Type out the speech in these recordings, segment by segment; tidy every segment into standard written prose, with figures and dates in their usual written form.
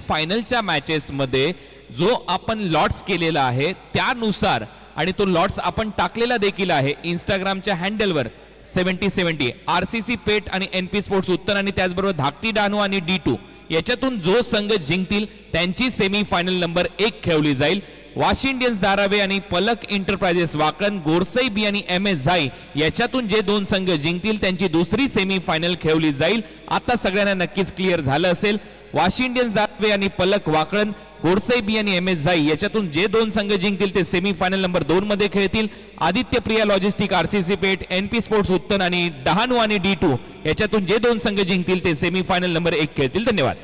फायनलच्या matches मध्ये जो आपण लॉट्स केलेला आहे त्यानुसार आणि तो लॉट्स आपण टाकलेला देखील आहे इंस्टाग्रामच्या हँडलवर 70-70 RCC पेट आणि NP स्पोर्ट्स उत्तर आणि त्याचबरोबर धाकटी डानू आणि D2 याच्यातून जो संघ जिंकतील त्यांची सेमी फायनल नंबर 1 खेळली जाईल. वाशी इंडियन्स धारावे आणि पलक एंटरप्राइजेस वाकण गोरसई बी आणि MS झाई याच्यातून जे दोन संघ जिंकतील त्यांची दुसरी सेमी फायनल खेळली जाईल. आता सगळ्यांना नक्कीच क्लिअर झालं असेल. वाशी इंडियन्स धारावे आणि पलक वाकण गोरसई बी आणि MS झाई याच्यातून जे दोन संघ जिंकतील ते सेमी फायनल नंबर 2 मध्ये खेळतील. आदित्य प्रिया लॉजिस्टिक RCC पेट NP स्पोर्ट्स उत्तन आणि डहाणू आणि D2 याच्यातून जे दोन संघ जिंकतील ते सेमी फायनल नंबर 1 खेळतील. धन्यवाद.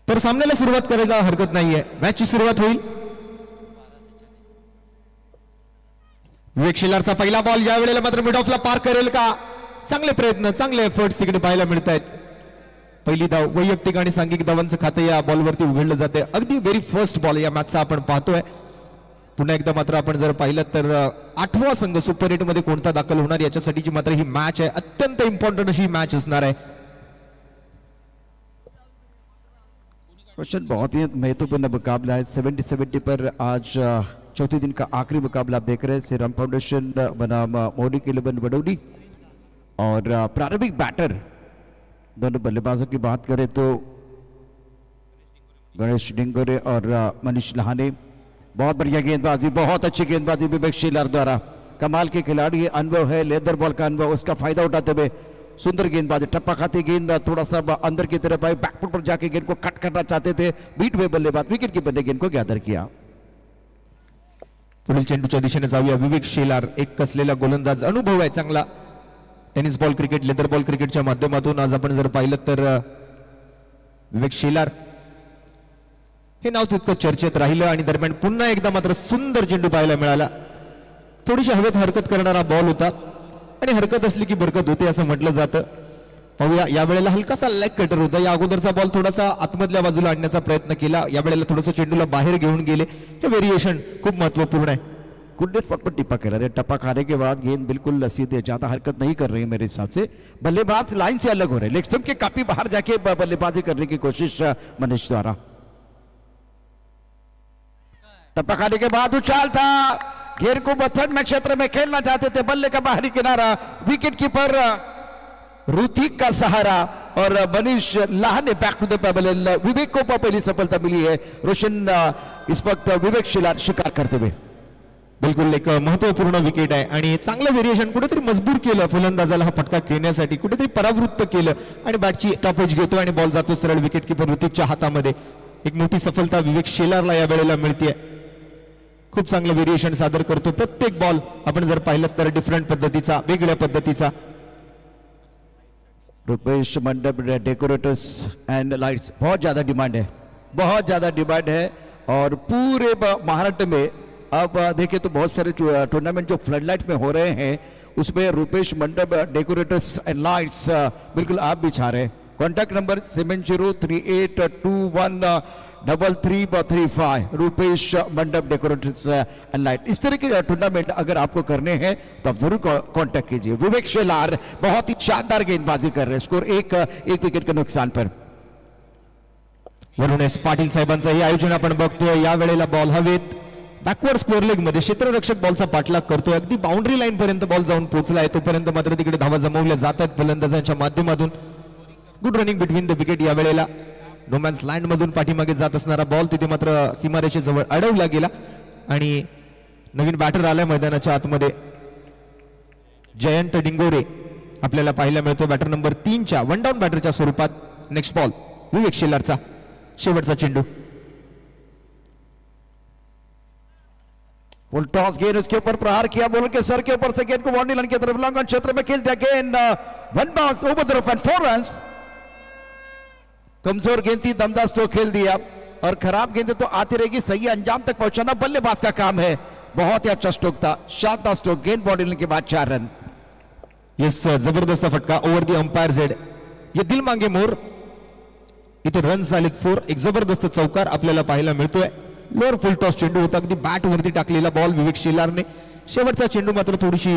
तर सामन्याला सुरुवात करायला हरकत नाहीये. मॅचची सुरुवात होईल. विवेक शेलारचा पहिला बॉल या वेळेला मात्र मिड ऑफला पार करेल का? चांगले प्रयत्न चांगले एफर्ट्स तिकडे पाहायला मिळत आहेत. पहिली धाव वैयक्तिक आणि सांघिक धावांचं खातं या बॉलवरती उघडलं जाते. अगदी व्हेरी फर्स्ट बॉल या मॅचचा आपण पाहतोय. पुन्हा एकदा मात्र आपण जर पाहिलं तर 8वा संघ सुपर 8 मध्ये कोणता दाखल होणार याच्यासाठीची मात्र ही मॅच आहे. अत्यंत इम्पॉर्टंट अशी मॅच असणार आहे. रोशन बहुत ही महत्वपूर्ण मुकाबला है. 70-70 पर आज चौथे दिन का आखिरी मुकाबला आप देख रहे हैं. श्रीराम फाउंडेशन बनाम मौलिक 11 बडौली और प्रारंभिक बैटर दोनों बल्लेबाजों की बात करें तो गणेश डिंगोरे और मनीष लहाने. बहुत बढ़िया गेंदबाजी, बहुत अच्छी गेंदबाजी विवेक शेलार द्वारा. कमाल के खिलाड़ी, अनुभव है, लेदर बॉल का अनुभव, उसका फायदा उठाते हुए सुंदर गेंदबाजी. टप्पा खाती गेंद थोड़ा सा अंदर की तरफ आई, बैकफुट पर जाके गेंद को कट करना चाहते थे. बीट हुए बल्लेबाज विकेट कीपर ने गेंद को गैदर किया. पुढील चेंडूच्या दिशेने जाऊया. विवेक शेलार एक कसलेला गोलंदाज, अनुभव आहे चांगला. Tennis ball cricket, leather ball क्रिकेटच्या माध्यमातून आज आपण जर पाहिलं तर विवेक शेलार हे नाव तितकं चर्चेत राहिलं आणि दरम्यान पुन्हा एकदा मात्र सुंदर चेंडू पाहायला मिळाला. थोडीशी हवेत हरकत करणारा बॉल होता आणि हरकत असली की बरकत होते असं म्हटलं जातं. पाहूया या वेळेला हलकासा लेग कटर होता. या अगोदरचा बॉल थोडासा आतमधल्या बाजूला आणण्याचा प्रयत्न केला. या वेळेला थोडंसं चेंडूला बाहेर घेऊन गेले. हे व्हेरिएशन खूप महत्वपूर्ण आहे. गुड स्पॉट पर टिप्पा खेला रहे. टप्पा खाने के बाद गेंद बिल्कुल सीधे, ज्यादा हरकत नहीं कर रही है मेरे हिसाब से. बल्लेबाज लाइन से अलग हो रहे, लेग स्टंप के काफी बाहर जाके बल्लेबाजी करने की कोशिश मनीष द्वारा. टप्पा खाने के बाद उछाल था, गेंद को बथन में क्षेत्र में खेलना चाहते थे. बल्ले का बाहरी किनारा, विकेट कीपर ऋतिक का सहारा और Manish Lahane back to the pebble. Vivek को पहली सफलता मिली है. रोशन इस वक्त विवेक शेलार शिकार करते हुए. बिलकुल एक महत्वपूर्ण विकेट आहे आणि चांगलं व्हेरिएशन, कुठेतरी मजबूर केलं फलंदाजाला हा फटका खेळण्यासाठी, कुठेतरी परावृत्त केलं आणि बॅटची टॉप एज घेतो आणि बॉल जातो सरळ विकेट कीपर ऋतिकच्या हातामध्ये. एक मोठी सफलता विवेक शेलारला या वेळेला मिळते. खूप चांगलं व्हेरिएशन सादर करतो. प्रत्येक बॉल आपण जर पाहिलं तर डिफरंट पद्धतीचा, वेगळ्या पद्धतीचा. रुपेश मंडप डेकोरेटर्स एंड लाइट्स, बहुत ज्यादा डिमांड है, बहुत ज्यादा डिमांड है. और पूरे महाराष्ट्र में अब देखें तो बहुत सारे टूर्नामेंट जो फ्लड लाइट में हो रहे हैं उसमें रुपेश मंडप डेकोरेटर्स एंड लाइट्स बिल्कुल आप भी छा रहे हैं. कॉन्टैक्ट नंबर 7038213335 रुपेश मंडप डेकोरेटर्स एंड लाइट. इस तरह के टूर्नामेंट अगर आपको करने हैं तो आप जरूर कांटेक्ट कीजिए. विवेक शेलार बहुत ही शानदार गेंदबाजी कर रहे हैं. स्कोर एक विकेट के नुकसान पर. वरुण एस पाटील साहेबांचं हे आयोजन आपण बघतोय. या वेळेला बॉल हवेत बॅकवर्ड स्कोअर लेग मध्ये क्षेत्ररक्षक बॉलचा पाठलाग करतोय. अगदी बाउंड्री लाईन पर्यंत बॉल जाऊन पोहोचलाय. तोपर्यंत मात्र तिकडे धावा जमवल्या जातात फलंदाजांच्या माध्यमातून. Good running between the wicket. या वेळेला नोमॅन्स लँड मधून पाठीमागे जात असणारा बॉल तिथे मात्र सीमारेषेजवळ अडवला गेला आणि नवीन बॅटर आलाय मैदानाच्या आतमध्ये. जयंत डिंगोरे आपल्याला पाहायला मिळतो बॅटर नंबर 3च्या वन डाऊन बॅटरच्या स्वरूपात. नेक्स्ट बॉल विवेक शेलारचा शेवटचा चेंडू. फुल टॉस गेंद उसके ऊपर प्रहार किया, बॉल के सर के ऊपर से गेंद को बाउंड्री लाइन की तरफ लॉन्ग ऑन क्षेत्र में खेल दिया. गेंद one bounce over the rough and 4 runs. कमजोर गेंद थी, दमदार स्ट्रोक खेल दिया और खराब गेंद तो आती रहेगी. सही अंजाम तक पहुंचाना बल्लेबाज का काम है. बहुत ही अच्छा स्ट्रोक था, शानदार स्ट्रोक. गेंद बाउंड्री लाइन के बाद 4 रन. यस, जबरदस्त फटका ओव्हर दी अंपायर झेड. ये दिल मांगे मोर. इथे रन्स झालेत 4. एक जबरदस्त चौकार आपल्याला पाहायला मिळतोय. लोअर फुल टॉस चेंडू होता, अगदी बॅट वरती टाकलेला बॉल विवेक शेलारने. शेवटचा चेंडू मात्र थोडीशी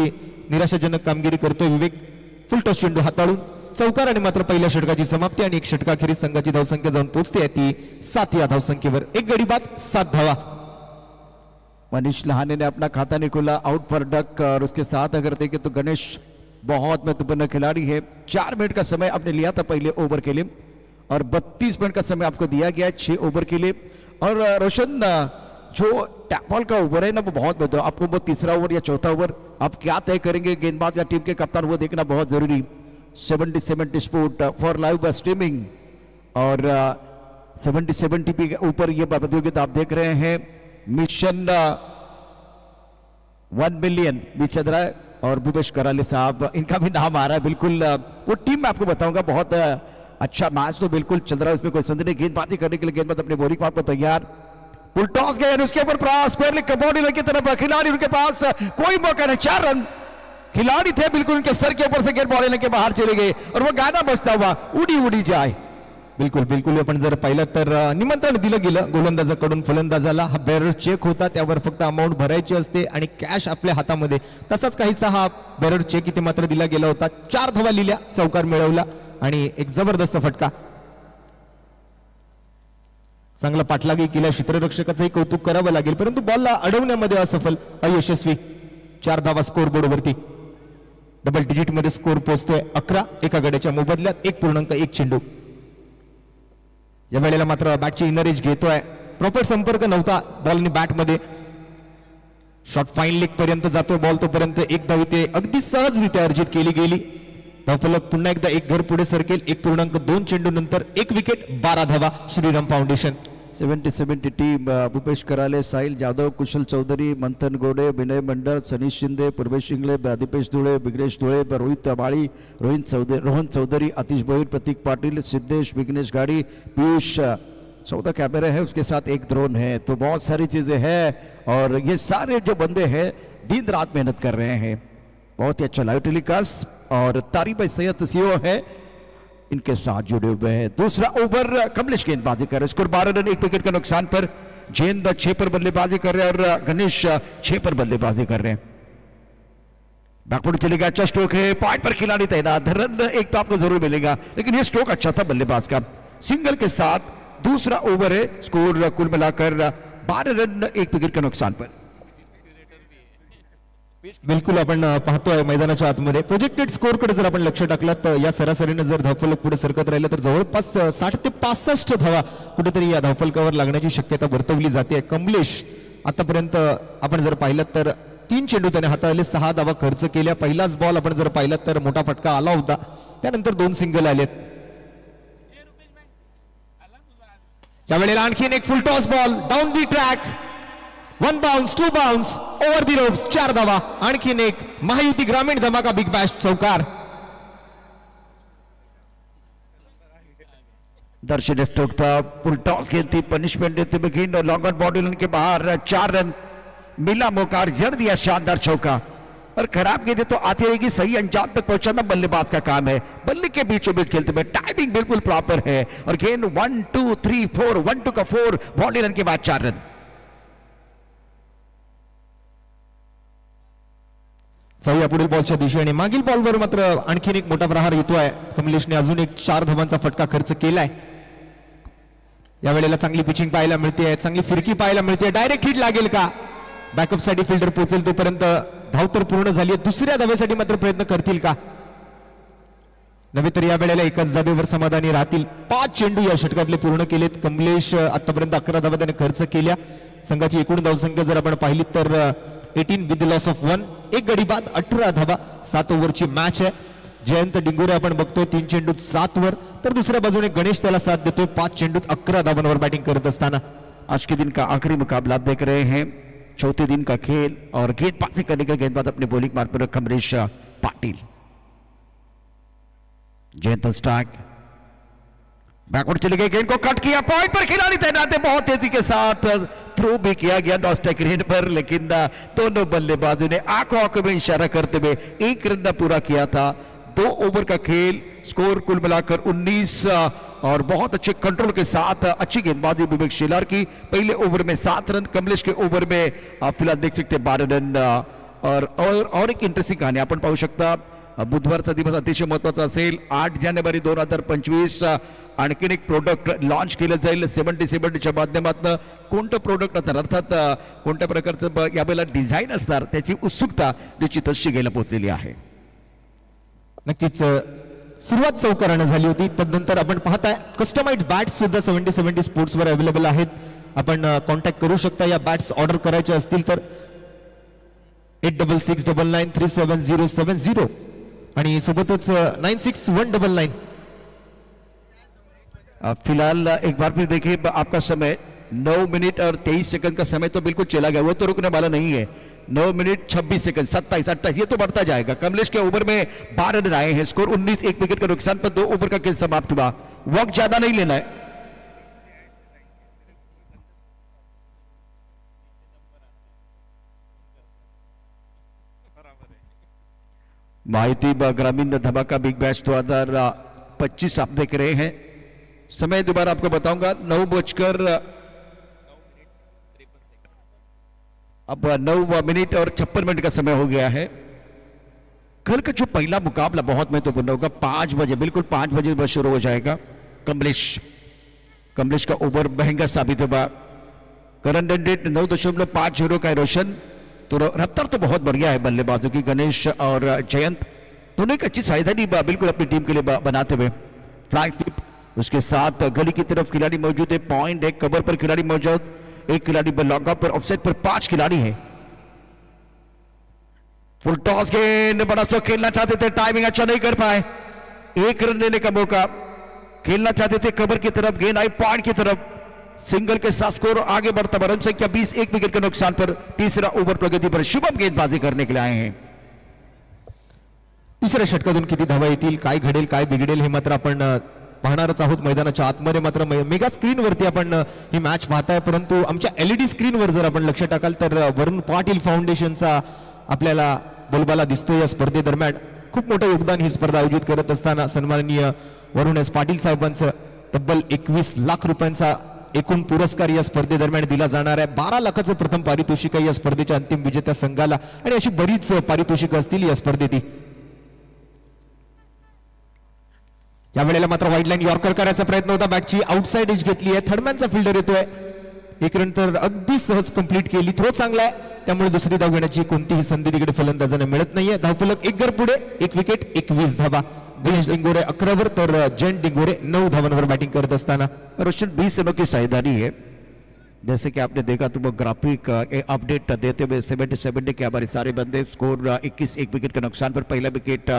निराशाजनक कामगिरी करतोय विवेक. फुलटॉस चेंडू हाताळून चौकार आणि मात्र पहिल्या षटकाची समाप्ती आणि एक षटकाखेरीज संघाची धावसंख्या जाऊन पोहोचते ती 7 या धावसंख्येवर. एक गडी बाद 7 धावा. मनीष लहाने ने अपना खाता नहीं खोला, आउट फॉर डक. और उसके साथ अगर देखें तो गणेश बहुत महत्वपूर्ण खिलाड़ी है. 4 मिनट का समय आपने लिया था पहले ओवर के लिए और 32 मिनट का समय आपको दिया गया है 6 ओवर के लिए. और रोशन, जो टैप बॉल का ओवर है ना वो बहुत महत्व, आपको वो तीसरा ओवर या चौथा ओवर आप क्या तय करेंगे गेंदबाज या टीम के कप्तान, वो देखना बहुत जरूरी. 70-70 स्पोर्ट फॉर लाइव स्ट्रीमिंग और 70-70 के ऊपर ये प्रतियोगिता आप देख रहे हैं. मिशन 1 मिलियन भी चल रहा है और भूपेश कराले साहब, इनका भी नाम आ रहा है. बिल्कुल वो टीम मैं आपको बताऊंगा, बहुत अच्छा मैच तो बिल्कुल चल रहा है, उसमें कोई संदेह नहीं. गेंदबाजी करने के लिए गेंदबाज अपने बॉलिंग पार्ट पर तैयार. फुल टॉस गए उसके ऊपर प्रयास बॉडी की तरफ, खिलाड़ी उनके पास कोई मौका नहीं. 4 रन खिलाड़ी थे, बिल्कुल उनके सर के ऊपर से गेंद बॉल लेके बाहर चले गए और वो गाना बजता हुआ उडी जाए. बिल्कुल बिल्कुल. आपण जर पाहिलं तर निमंत्रण दिलं गेलं गोलंदाजाकडून फलंदाजाला. हा बेरर चेक होता, त्यावर फक्त अमाऊंट भरायची असते आणि कॅश आपल्या हातामध्ये. तसाच काहीसा हा बेरर चेक इथे मात्र दिला गेला होता. 4 धावा लिहिल्या, चौकार मिळवला आणि एक जबरदस्त फटका. चांगला पाठलागी केला, क्षेत्ररक्षकाचंही कौतुक करावं लागेल, परंतु बॉलला अडवण्यामध्ये असफल, अयशस्वी. 4 धावा स्कोर बोर्डवरती. डबल डिजिट मध्ये स्कोर पोहोचतोय 11. एका गड्याच्या मोबदल्यात 1.1 चेंडू. या वेळेला मात्र बॅटची इनर एज घेतोय. प्रॉपर संपर्क नव्हता बॉल आणि बॅट मध्ये. शॉट फाईन लेग पर्यंत जातोय बॉल, तोपर्यंत एक धाव इथे अगदी सहजरित्या अर्जित केली गेली. धावफलक पुन्हा एकदा एक घर पुढे सरकेल. 1.2 चेंडू नंतर 1 विकेट, 12 धावा. श्रीराम फाउंडेशन. 70-70 टीम. भूपेश कराले, साहिल जाधव, कुशल चौधरी, मंथन गोडे, विनय मंडल, सनीश शिंदे, पूर्वेश शिंगले, दीपेश धुळे, विघ्नेश धुळे, रोहित अबाळी, रोहन चौधरी, आतिश भोईर, प्रतीक पाटिल, सिद्धेश, विघ्नेश गाड़ी, पीयूष. 14 कैमरे हैं, उसके साथ एक ड्रोन है. तो बहुत सारी चीजें हैं और ये सारे जो बंदे हैं दिन रात मेहनत कर रहे हैं. बहुत ही अच्छा लाइव टेलीकास्ट और तारीफ सैयद सीओ है इनके साथ जुड़े हुए हैं. दूसरा ओवर कमलेश गेंदबाजी कर रहे हैं. स्कोर 12 रन, 1 विकेट का नुकसान पर. जयंत 6 पर बल्लेबाजी कर रहे हैं और गणेश 6 पर बल्लेबाजी कर रहे हैं. बैकवर्ड चलेगा, अच्छा स्ट्रोक है, पॉइंट पर खिलाड़ी तैनात. रन एक तो आपको जरूर मिलेगा, लेकिन ये स्ट्रोक अच्छा था बल्लेबाज का. सिंगल के साथ दूसरा ओवर है. स्कोर कुल मिलाकर 12 रन, 1 विकेट का नुकसान पर. बिल्कुल आपण पाहतोय मैदानाच्या आतमध्ये प्रोजेक्टेड स्कोर कडे जर आपण लक्ष टाकलं तर या सरासरीने जर धावफलक पुढे सरकत राहिलं तर जवळपास 60 ते 65 धावा कुठेतरी या धावफलकावर लागण्याची शक्यता वर्तवली जाते. कमलेश आतापर्यंत आपण जर पाहिलं तर 3 चेंडू त्याने हाताळले, 6 धावा खर्च केल्या. पहिलाच बॉल आपण जर पाहिलं तर मोठा फटका आला होता, त्यानंतर 2 सिंगल आलेत. यावेळेला आणखीन एक full toss ball down the track. 1 bounce, 2 bounce, over the ropes. 4 धावा. आणखीन एक महायुती ग्रामीण धमाका बिग बॅश चौकार. दर्शन स्ट्रोक था, फुल टॉस गेंद थी, पनिशमेंट देते हुए गेंद और लॉन्ग ऑन बॉडी के बाहर. 4 रन मिला मौका, जड़ दिया शानदार चौका. और खराब गेंद तो आती रहेगी, सही अंजाम तक पहुंचाना बल्लेबाज का काम है. बल्ले के बीचों बीच खेलते हुए टाइमिंग बिल्कुल प्रॉपर है और गेंद 1 2 3 4, 1 2 का 4, बॉडी रन के बाद 4 रन. जाऊया पुढील बॉलच्या दिशेने. मागील बॉलवर मात्र आणखीन एक मोठा प्रहार येतोय. कमलेशने अजून एक 4 धावांचा फटका खर्च केलाय. यावेळेला चांगली पिचिंग पाहायला मिळते, चांगली फिरकी पाहायला मिळते. डायरेक्ट हिट लागेल का? बॅकअप साठी फिल्डर पोहोचेल तोपर्यंत धाव तर पूर्ण झाली. दुसऱ्या धावेसाठी मात्र प्रयत्न करतील का? नव्हे तर या वेळेला एकाच धावेवर समाधानी राहतील. 5 चेंडू या षटकातले पूर्ण केलेत. कमलेश आतापर्यंत 11 धावा त्याने खर्च केल्या. संघाची एकूण धावसंख्या जर आपण पाहिली तर 18 विथ द लॉस ऑफ 1. एक गडी बाद, 18 धावा. 7 ओव्हरची मॅच आहे. जयंत डिंगोरे आपण बघतोय 3 चेंडूत 7 वर, तर दुसऱ्या बाजूने गणेश त्याला साथ देतोय 5 चेंडूत 11 धावांवर बॅटिंग करत असताना. आज के दिन का आखिरी मुकाबला आप देख रहे हैं. चौथे दिन का खेल और गेंदबाजी करने का गेंदबाज अपने बॉलिंग मार्ग पर कमलेश पाटिल. जयंत स्टार्क बैकवर्ड चले गए, गेंद को कट किया, पॉइंट पर खिलाड़ी तैनात है. बहुत तेजी के साथ थ्रो भी किया गया नॉस्टेक रेड पर, लेकिन दोनों बल्लेबाजों ने आंखों में इशारा करते हुए 1 रन पूरा किया था. 2 ओवर का खेल, स्कोर कुल मिलाकर 19 और बहुत अच्छे कंट्रोल के साथ अच्छी गेंदबाजी विवेक शेलार की. पहले ओवर में 7 रन, कमलेश के ओवर में फिलहाल देख सकते 12 रन. और एक इंटरेस्टिंग कहानी आपण पाहू शकता. बुधवारचा दिवस अतिशय महत्वाचा असेल. 8 जानेवारी 2025 आणखीन एक प्रोडक्ट लॉन्च केलं जाईल 70-70च्या माध्यमातून. कोणतं प्रोडक्ट असणार अर्थात कोणत्या प्रकारचं यावेळेला डिझाईन असणार त्याची उत्सुकता निश्चितच शिगेला पोहोचलेली आहे. नक्कीच सुरुवात चौकारानं झाली होती. तदनंतर आपण पाहताय कस्टमाइज्ड बॅट्स सुद्धा 70-70 स्पोर्ट्सवर अवेलेबल आहेत. आपण कॉन्टॅक्ट करू शकता. या बॅट्स ऑर्डर करायच्या असतील तर 8669937070 आणि सोबतच 96-199. फिलहाल एक बार फिर देखिए आपका समय 9 मिनट और 23 सेकंड का समय तो बिल्कुल चला गया, वो तो रुकने वाला नहीं है. 9 मिनट 26 सेकंड 27-28 ये तो बढ़ता जाएगा. कमलेश के ओवर में 12 रन आए हैं. स्कोर 19, 1 विकेट का नुकसान पर 2 ओवर का खेल समाप्त हुआ. वक्त ज्यादा नहीं लेना है. माहिती ग्रामीण धमाका बिग बैश 2025 आप देख रहे हैं. समय दोबारा आपको बताऊंगा 9:56 अब 9 मिनट और 56 मिनट का समय हो गया है. कल का जो पहला मुकाबला बहुत महत्वपूर्ण होगा. 5 बजे बिल्कुल 5 बजे शुरू हो जाएगा. कमलेश का ओवर महंगा साबित होगा. करंट रन रेट 9.50 का है. रोशन तो रफ्तार तो बहुत बढ़िया है बल्लेबाजों की. गणेश और जयंत दोनों एक अच्छी साझेदारी बिल्कुल अपनी टीम के लिए बनाते हुए. फ्लैग फ्लिप उसके साथ गली की तरफ खिलाड़ी मौजूद है. पॉइंट एक कवर पर खिलाड़ी मौजूद. एक खिलाड़ी लॉकआउट पर ऑफसाइड पर 5 खिलाड़ी हैं. फुल टॉस गेंद बड़ा स्ट्रोक खेलना चाहते थे. टाइमिंग अच्छा नहीं कर पाए. 1 रन लेने का मौका. खेलना चाहते थे कवर की तरफ. गेंद आई पॉइंट की तरफ. सिंगल के साथ स्कोर आगे बढ़ता रन संख्या 20, 1 विकेट के नुकसान पर. तीसरा ओव्हर प्रगती पर शुभम गेंदबाजी करने के लिए आए हैं. तिसऱ्या षटकातून किती धावा येतील, काय घडेल काय बिघडेल हे मात्र आपण पाहणारच आहोत. मैदानाच्या आतमध्ये मात्र मेगा स्क्रीनवरती आपण ही मॅच पाहताय. परंतु आमच्या LED स्क्रीनवर जर आपण लक्ष टाकाल तर वरुण पाटील फाउंडेशनचा आपल्याला बोलबाला दिसतो. या स्पर्धेदरम्यान खूप मोठं योगदान ही स्पर्धा आयोजित करत असताना सन्माननीय वरुण एस पाटील साहेबांचं तब्बल 21 लाख रुपयांचा एकूण पुरस्कार या स्पर्धेदरम्यान दिला जाणार आहे. 12 लाखाचं प्रथम पारितोषिक आहे या स्पर्धेच्या अंतिम विजेत्या संघाला आणि अशी बरीच पारितोषिकं असतील या स्पर्धेत. यावेळेला मात्र वाईड लाईन यॉर्कर करायचा प्रयत्न होता. बॅटची आउटसाइड एज घेतली आहे. थर्डमॅनचा फिल्डर येतोय. 1 रन तर अगदी सहज कंप्लीट केली. थ्रो चांगला आहे त्यामुळे दुसरी धाव घेण्याची कोणतीही संधी तिकडे फलंदाजांना मिळत नाहीये. धावफलक 1 गड पुढे. 1 विकेट 21 धावा. दिनेश डिंगोरे 11 वर तर जयंत डिंगोरे 9 धावांवर बैटिंग करत असताना. रोशन 20 रनों की साझेदारी है. जैसे कि आपने देखा तो वो ग्राफिक अपडेट देते हुए 70-70 के हमारे सारे बंदे. स्कोर 21, 1 विकेट के नुकसान पर. पहला विकेट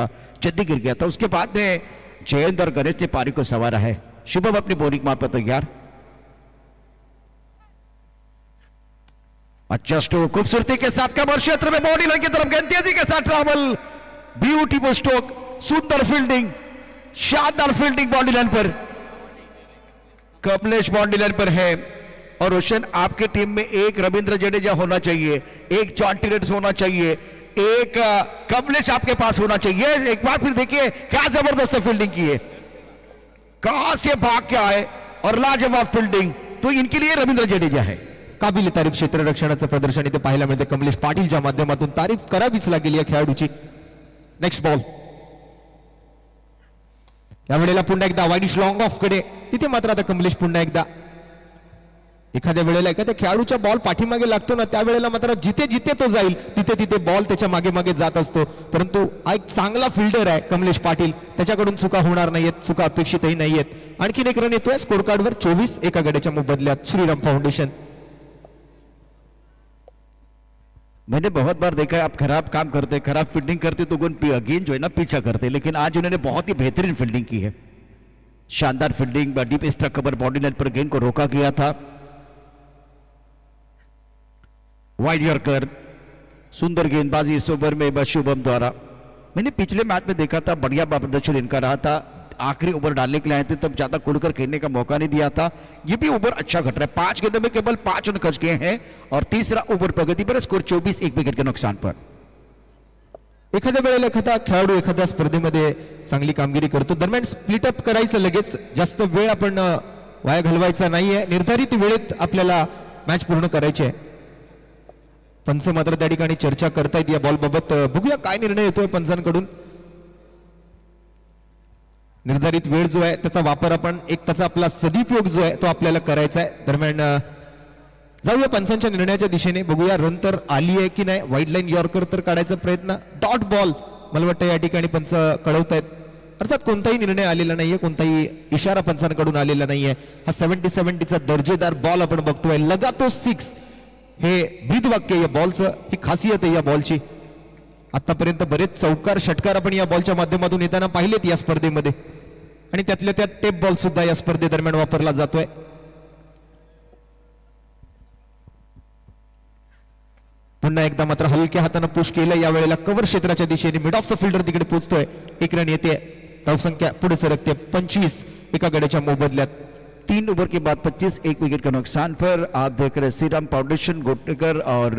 जल्दी गिर गया था. उसके बाद में जयंत और गणेश ने पारी को संवारा है. शुभम अपनी बॉलिंग मार पर तैयार. अच्छा स्ट्रोक खूबसूरती के साथ कमर क्षेत्र में बॉडी लाइन की तरफ गेंद तेजी के साथ ट्रैवल. Beautiful stroke. सुंदर फील्डिंग. शानदार फील्डिंग बाउंड्री लाइन पर. कमलेश बाउंड्री लाइन पर है. और रोशन आपकी टीम में एक रविंद्र जडेजा होना चाहिए, एक जॉन्टी रेड्स होना चाहिए, एक कमलेश आपके पास होना चाहिए. एक बार फिर देखिए क्या जबरदस्त फील्डिंग की है. कहां से भाग के आए और लाजवाब फील्डिंग. तो इनके लिए रविंद्र जडेजा है. काबिल तारीफ क्षेत्ररक्षणाचं प्रदर्शन इथे पाहायला मिळते. कमलेश पाटीलच्या माध्यमातून तारीफ करावीच लागेल या खेळाडूची. Next ball. यावेळेला पुन्हा एकदा वाईडिश लॉंग ऑफ कडे. तिथे मात्र आता कमलेश पुन्हा एकदा एखाद्या वेळेला एखाद्या खेळाडूच्या बॉल पाठीमागे लागतो ना त्यावेळेला मात्र जिथे जिथे तो जाईल तिथे तिथे बॉल त्याच्या मागे मागे जात असतो. परंतु हा एक चांगला फिल्डर आहे कमलेश पाटील. त्याच्याकडून चुका होणार नाहीयेत. चुका अपेक्षितही नाहीयेत. आणखीन एक रन येतोय स्कोर कार्डवर. 24 एका गड्याच्या मोबदल्यात श्रीराम फाउंडेशन. मैंने बहुत बार देखा है आप खराब काम करते, खराब फील्डिंग करते तो गेंद जो है ना पीछा करते, लेकिन आज उन्होंने बहुत ही बेहतरीन फील्डिंग की है. शानदार fielding. Deep extra cover body line पर गेंद को रोका गया था. Wide yorker. सुंदर गेंदबाजी इस ओवर में शुभम द्वारा. मैंने पिछले मैच में देखा था बढ़िया प्रदर्शन इनका रहा था. आखिरी ओवर डालने के लिए आए थे तब ज्यादा खुलकर खेलने का मौका नहीं दिया था. ये भी ओवर अच्छा घट रहा है. 5 गेंदों में केवल 5 रन खर्च गए हैं और तीसरा ओवर प्रगति पर. स्कोर 24, 1 विकेट के नुकसान पर. एखाद्या वेळेला एखादा खेळाडू एखाद्या स्पर्धेमध्ये चांगली कामगिरी करतो. दरम्यान स्प्लिट अप करायचं लगेच. जास्त वेळ आपण वाया घालवायचा नाहीये. निर्धारित वेळेत आपल्याला मॅच पूर्ण करायची आहे. पंच मात्र त्या ठिकाणी चर्चा करतायत या बॉल बाबत. बघूया काय निर्णय येतोय पंचांकडून. निर्धारित वेळ जो आहे त्याचा वापर आपण त्याचा आपला सदुपयोग जो आहे तो आपल्याला करायचा आहे. दरम्यान जाऊया पंचांच्या निर्णयाच्या दिशेने. बघूया रन तर आली आहे की नाही. वाईड लाईन यॉर्कर तर काढायचा प्रयत्न. डॉट बॉल मला वाटतं या ठिकाणी पंच कळवतायत. अर्थात कोणताही निर्णय आलेला नाहीये, कोणताही इशारा पंचांकडून आलेला नाहीये. हा 70-70चा दर्जेदार बॉल आपण बघतोय. लगातो 6 हे ब्रीद वाक्य या बॉलचं, ही खासियत आहे या बॉलची. आतापर्यंत बरेच चौकार षटकार आपण या बॉलच्या माध्यमातून येताना पाहिलेत या स्पर्धेमध्ये आणि त्यातल्या त्यात टेप बॉल सुद्धा या स्पर्धेदरम्यान वापरला जातोय. पुन्हा एकदा मात्र हलक्या हाताने पुश केलं. यावेळेला कव्हर क्षेत्राच्या दिशेने मिड ऑफचा फिल्डर तिकडे पोहोचतोय. 1 रन येते. धावसंख्या पुढे सरकते 25 एका गड्याच्या मोबदल्यात. 3 ओवर के बाद 25, 1 विकेट का नुकसान पर आप देख रहे श्रीराम फाउंडेशन गोटेकर और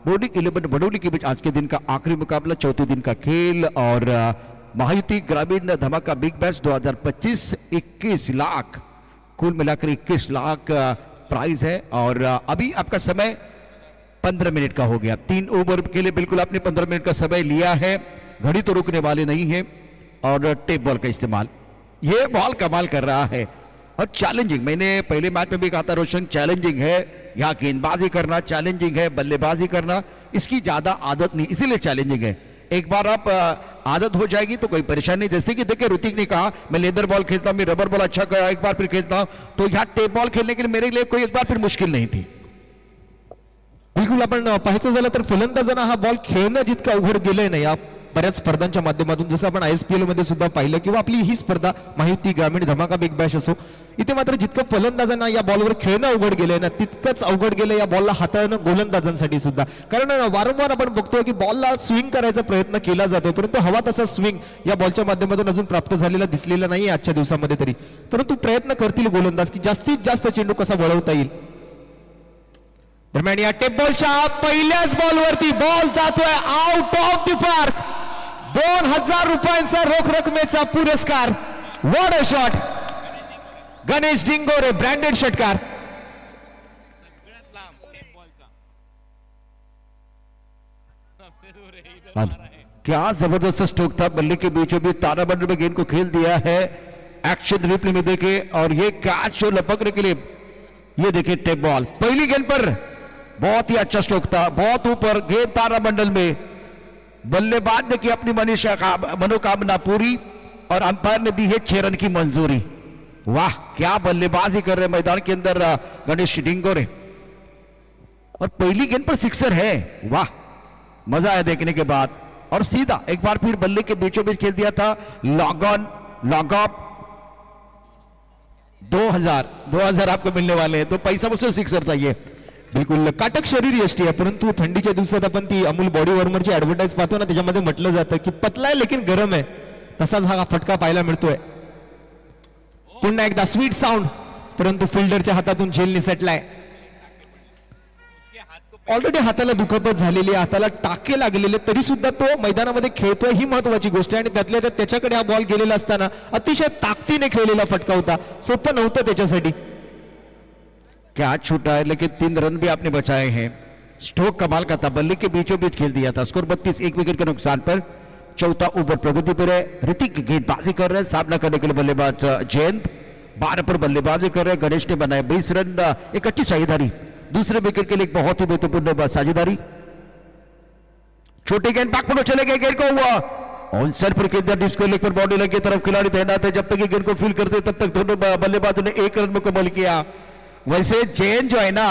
बोर्डिंग 11 भड़ोली के बीच आज के दिन का आखिरी मुकाबला, चौथे दिन का खेल और महायुति ग्रामीण धमाका बिग बैश 2025 21 लाख कुल मिलाकर 21 लाख प्राइज है और अभी आपका समय 15 मिनट का हो गया. 3 ओवर के लिए बिल्कुल आपने 15 मिनट का समय लिया है. घड़ी तो रुकने वाले नहीं है और टेप बॉल का इस्तेमाल. ये बॉल कमाल कर रहा है और चैलेंजिंग. मैंने पहले मैच में भी कहा था रोशन, चैलेंजिंग है. यहाँ गेंदबाजी करना चैलेंजिंग है, बल्लेबाजी करना इसकी ज्यादा आदत नहीं, इसीलिए चैलेंजिंग है. एक बार आप आदत हो जाएगी तो कोई परेशानी नहीं. जैसे कि देखिए ऋतिक ने कहा मैं लेदर बॉल खेलता हूं, मैं रबर बॉल अच्छा कर एक बार फिर खेलता हूं, तो यहाँ टेप बॉल खेलने के लिए मेरे लिए कोई एक बार फिर मुश्किल नहीं थी. बिलकुल आपण पाहायचं झालं तर फलंदाजांना हा बॉल खेळणं जितकं अवघड गेलंय ना या बऱ्याच स्पर्धांच्या माध्यमातून, जसं आपण ISPL मध्ये सुद्धा पाहिलं किंवा आपली ही स्पर्धा माहिती ग्रामीण धमाका बिग बॅश असो, इथे मात्र जितकं फलंदाजांना या बॉलवर खेळणं अवघड गेलंय ना तितकंच अवघड गेलं या बॉलला हाताळणं गोलंदाजांसाठी सुद्धा. कारण वारंवार आपण बघतोय की बॉलला स्विंग करायचा प्रयत्न केला जातोय परंतु हवा तसा स्विंग या बॉलच्या माध्यमातून अजून प्राप्त झालेला दिसलेला नाही आजच्या दिवसामध्ये तरी. परंतु प्रयत्न करतील गोलंदाज की जास्तीत जास्त चेंडू कसा वळवता येईल. दरम्यान या टेप बॉलच्या पहिल्याच बॉलवरती बॉल जातोय आउट ऑफ द पार्क. 2000 रुपयांचा रोख रकमेचा पुरस्कार. What a shot. Ganesh Dingore branded षटकार. क्या जबरदस्त स्ट्रोक था. बल्ले के बीचों बीच ताराबंद में गेंद को खेल दिया है. एक्शन रिप्ले में देखे और ये कैच को लपकने के लिए ये देखिए टेप बॉल. पहली गेंद पर बहुत ही अच्छा स्ट्रोक था, बहुत ऊपर गेंद तारामंडल में. बल्लेबाज ने की अपनी मनोकामना पूरी और अंपायर ने दी है 6 रन की मंजूरी. वाह क्या बल्लेबाजी कर रहे मैदान के अंदर गणेश डिंगोरे. और पहली गेंद पर सिक्सर है. वाह मजा आया देखने के बाद. और सीधा एक बार फिर बल्ले के बीचों बीच खेल दिया था. लॉग ऑन लॉग ऑफ 2000 आपको मिलने वाले हैं. तो पैसा वसूल सिक्सर था ये. बिलकुल काटक शरीर यष्टी आहे परंतु थंडीच्या दिवसात आपण ती अमूल बॉडी वॉर्मरची ऍडव्हर्टाईज पाहतो ना त्याच्यामध्ये म्हटलं जातं की पतला आहे लेकिन गरम आहे. तसाच हा फटका पाहायला मिळतोय. पुन्हा एकदा स्वीट साऊंड परंतु फिल्डरच्या हातातून झेल निसटलाय. ऑलरेडी हाताला दुखापत झालेली आहे, हाताला टाके लागलेले तरी सुद्धा तो मैदानामध्ये खेळतोय ही महत्वाची गोष्ट आहे. आणि त्यातल्या त्यात त्याच्याकडे हा बॉल गेलेला असताना अतिशय ताकदीने खेळलेला फटका होता. सोपं नव्हतं त्याच्यासाठी. कैच छूटा है लेकिन 3 रन भी आपने बचाए हैं. स्ट्रोक कमाल का था. बल्ले के बीचों बीच खेल दिया था. स्कोर 32, 1 विकेट के नुकसान पर. चौथा ओवर प्रगति पर है. ऋतिक गेंदबाजी कर रहे हैं. सामना करने के लिए बल्लेबाज जयंत 12 पर बल्लेबाजी कर रहे हैं. गणेश ने बनाया 20 रन. एक अच्छी साझेदारी. दूसरे विकेट के लिए बहुत ही महत्वपूर्ण साझेदारी. छोटे गेंद बैक पर चले गए. गेंद को हुआ ऑन सर पर गेंद डिस्को लेग पर बॉडी लेग की तरफ खिलाड़ी तैनात है. जब तक ये गेंद को फील करते तब तक दोनों बल्लेबाजों ने 1 रन मुकम्मल किया. वैसे जैन जो है ना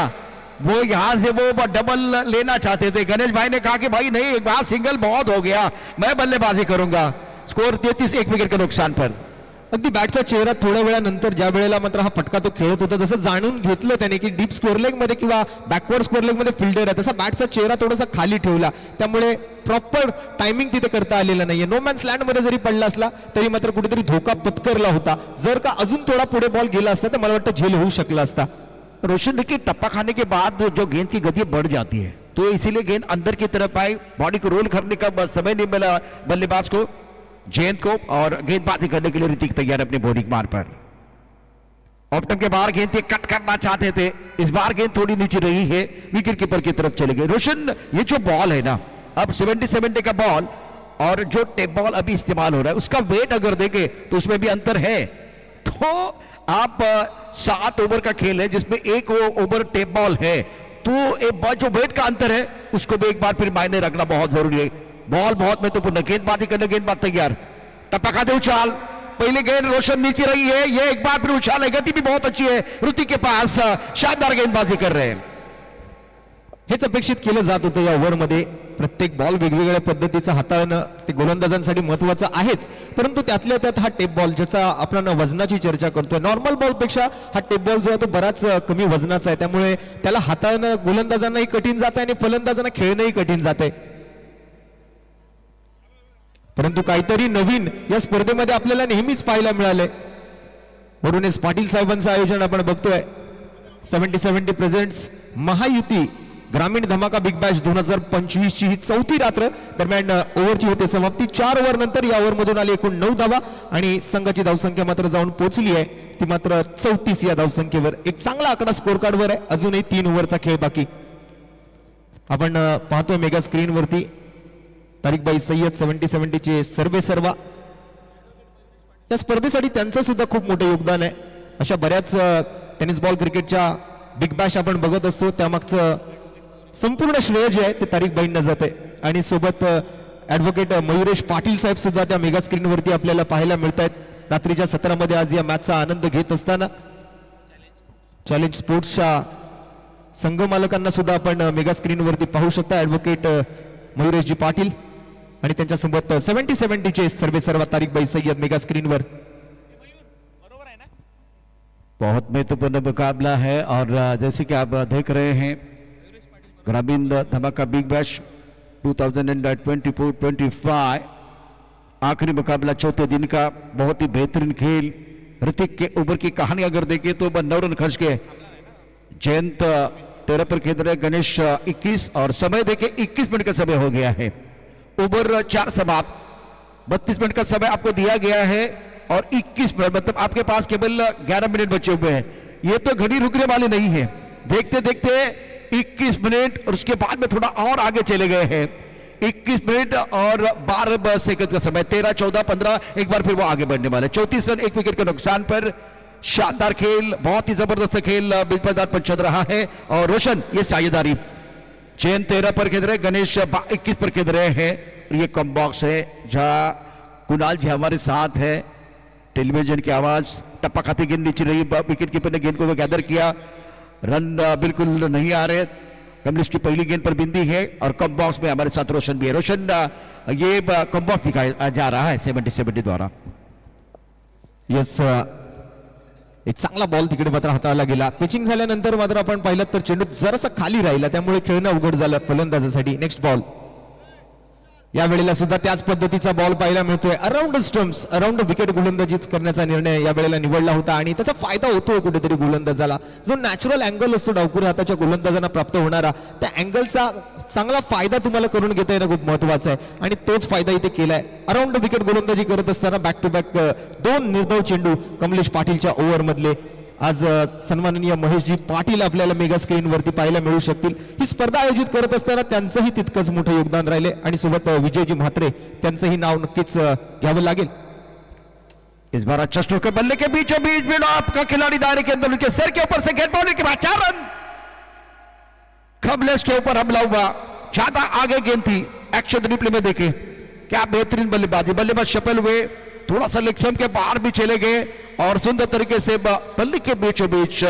वो यहां से वो डबल लेना चाहते थे. गणेश भाई ने कहा कि भाई नहीं एक बार सिंगल बहुत हो गया, मैं बल्लेबाजी करूंगा. स्कोर 33, 1 विकेट के नुकसान पर. अगदी बॅटचा चेहरा थोड्या वेळानंतर ज्या वेळेला मात्र हा फटका तो खेळत होता जसं जाणून घेतलं त्याने की डीप स्कोअर लेग मध्ये किंवा बॅकवर्ड स्कोअर लेग मध्ये फिल्डर आहे तसा बॅटचा चेहरा थोडासा खाली ठेवला. त्यामुळे प्रॉपर टायमिंग तिथे करता आलेलं नाहीये. नो मॅन्स लँड मध्ये जरी पडला असला तरी मात्र कुठेतरी धोका पत्करला होता. जर का अजून थोडा पुढे बॉल गेला असता तर मला वाटतं झेल होऊ शकला असता. रोशन देखिए टप्पा खाने के बाद जो गेंद की गति बढ़ जाती है तो इसीलिए गेंद अंदर की तरफ आई. बॉडी को रोल करने का समय नहीं मिला बल्लेबाज को जयंत को. और गेंदबाजी करने के लिए ऋतिक तैयार अपने बॉलिंग मार पर. ऑप्टम के बाहर गेंद कट करना चाहते थे. इस बार गेंद थोड़ी नीचे रही है. विकेट कीपर की तरफ चले गए. रोशन ये जो बॉल है ना अब 70 का बॉल और जो टेप बॉल अभी इस्तेमाल हो रहा है उसका वेट अगर देखें तो उसमें भी अंतर है। तो आप 7 ओवर का खेल है जिसमें 1 ओवर टेप बॉल है, तो एक जो वेट का अंतर है उसको भी एक बार फिर मायने रखना बहुत जरूरी है। बॉल बहुत महत्वपूर्ण, गेंदबाजी करने गेंदबाज तैयार, टप्पा खाते उछाल, पहले गेंद रोशन नीचे रही है, ये एक बार फिर उछाल है, गति भी बहुत अच्छी है, ऋतिक के पास शानदार गेंदबाजी कर रहे हैं। हेच अपेक्षित केलं जात होतं या ओव्हरमध्ये। प्रत्येक बॉल वेगवेगळ्या पद्धतीचं हाताळणं ते गोलंदाजांसाठी महत्वाचं आहेच, परंतु त्यातल्या त्यात हा टेप बॉल ज्याचा आपण वजनाची चर्चा करतोय, नॉर्मल बॉल पेक्षा हा टेप बॉल जो आहे तो बराच कमी वजनाचा आहे, त्यामुळे त्याला हाताळणं गोलंदाजांनाही कठीण जात आहे आणि फलंदाजांना खेळणंही कठीण जात आहे। परंतु काहीतरी नवीन या स्पर्धेमध्ये आपल्याला नेहमीच पाहायला मिळाले। वरुणेश पाटील साहेबांचं आयोजन आपण बघतोय। 70-70 प्रेझेंट्स महायुती ग्रामीण धमाका बिग बॅश 2025 ची ही चौथी रात्र दरम्यान ओव्हरची होते समाप्ती। 4 ओव्हर नंतर या ओव्हर मधून आले एकूण 9 धावा आणि संघाची धावसंख्या मात्र जाऊन पोहोचली आहे ती मात्र 34 या धावसंख्येवर। एक चांगला आकडा स्कोर कार्ड वर आहे, अजूनही 3 ओव्हरचा खेळ बाकी। आपण पाहतोय मेगा स्क्रीन वरती तारिकबाई सय्यद 70-70 चे सर्वे सर्वा। या स्पर्धेसाठी त्यांचं सुद्धा खूप मोठं योगदान आहे। अशा बऱ्याच टेनिस बॉल क्रिकेटच्या बिग बॅश आपण बघत असतो, त्यामागचं संपूर्ण श्रेय जे आहे ते तारिकबाईंना जाते आणि सोबत ॲडव्होकेट मयुरेश पाटील साहेब सुद्धा त्या मेगा स्क्रीन वरती आपल्याला पाहायला मिळत आहेत। रात्रीच्या सत्रामध्ये आज या मॅचचा आनंद घेत असताना चॅलेंज स्पोर्ट्सच्या संघ मालकांना सुद्धा आपण मेगा स्क्रीन वरती पाहू शकता। ॲडव्होकेट मयुरेशजी पाटील आणि त्यांच्यासोबत 70-70 चे सर्वे सर्वा तारिकबाई सय्यद मेगा स्क्रीन वर। बहुत महत्वपूर्ण मुकाबला है और जैसे कि आप देख रहे हैं ग्रामीण धमाका बिग बैश 2024-25 आखिरी मुकाबला चौथे दिन का बहुत ही बेहतरीन खेल। ऋतिक के ओवर की कहानी अगर देखें तो 9 रन खर्च के, जयंत 13 पर खेल रहे, गणेश 21 और समय देखें 21 मिनट का समय हो गया है। ओवर 4 समाप्त, 32 मिनट का समय आपको दिया गया है और 21 मिनट मतलब आपके पास केवल 11 मिनट बचे हुए हैं। ये तो घड़ी रुकने वाली नहीं है, देखते देखते 21 मिनट और उसके बाद में थोड़ा और आगे चले गए हैं। 21 मिनट और 12 सेकंड का समय, 13, 14, 15 एक बार फिर वो आगे बढ़ने वाले। 34 रन 1 विकेट के नुकसान पर शानदार खेल, बहुत ही जबरदस्त खेल बिल्कुल चल रहा है। और रोशन ये साझेदारी, जैन 13 पर खेल रहे, गणेश 21 पर खेल रहे हैं। ये कम बॉक्स है जहां कुणाल जी हमारे साथ है। टेलीविजन की आवाज, टप्पा खाती गेंद नीचे रही, विकेट कीपर ने गेंद को गैदर किया, रन बिल्कुल नहीं आ रहे। कमलेश की पहली गेंद पर बिंदी है और कम बॉक्स में हमारे साथ रोशन भी है। रोशन ये कम बॉक्स दिखाया जा रहा है 70-70 द्वारा। यस, एक चांगला बॉल तिकडे मात्र हाताळला गेला। पिचिंग झाल्यानंतर मात्र आपण पाहिलं तर चेंडू जरासा खाली राहिला, त्यामुळे खेळणं अवघड झालं फलंदाजासाठी। नेक्स्ट बॉल, या वेळेला सुद्धा त्याच पद्धतीचा बॉल पाहायला मिळतोय। अराउंड स्टंप्स, अराउंड विकेट गोलंदाजीच करण्याचा निर्णय या वेळेला निवडला होता आणि त्याचा फायदा होतोय कुठेतरी गोलंदाजाला। जो नॅचरल अँगल असतो डावखुऱ्या हाताच्या गोलंदाजांना प्राप्त होणारा, त्या अँगलचा चांगला फायदा तुम्हाला करून घेता येणं खूप महत्वाचं आहे आणि तोच फायदा इथे केलाय। अराउंड विकेट गोलंदाजी करत असताना बॅक टू बॅक 2 निर्धाव चेंडू कमलेश पाटीलच्या ओव्हर मधले आज सन्माननीय महेशजी पाटील आपल्याला मेगा स्क्रीन वरती पाहायला मिळू शकतील। ही स्पर्धा आयोजित करत असताना त्यांचंही तितकंच मोठं योगदान राहिले आणि सोबत विजयजी म्हात्रे त्यांचंही नाव नक्कीच घ्यावं लागेल। इस बार अच्छा स्ट्रोक, बल्ले के बीचों बीच में आपका खिलाड़ी दायरे के अंदर उनके सर के ऊपर से गेंद बाउंड्री के बाद 4 रन। कमलेश के ऊपर हमला हुआ, ज्यादा आगे गेंद थी। एक्शन रिप्ले में देखें क्या बेहतरीन बल्लेबाजी, बल्लेबाज सफल हुए, थोड़ा सा लेग स्टंप के बाहर भी चले गए और सुंदर तरीके से बल्ले के बीचों बीच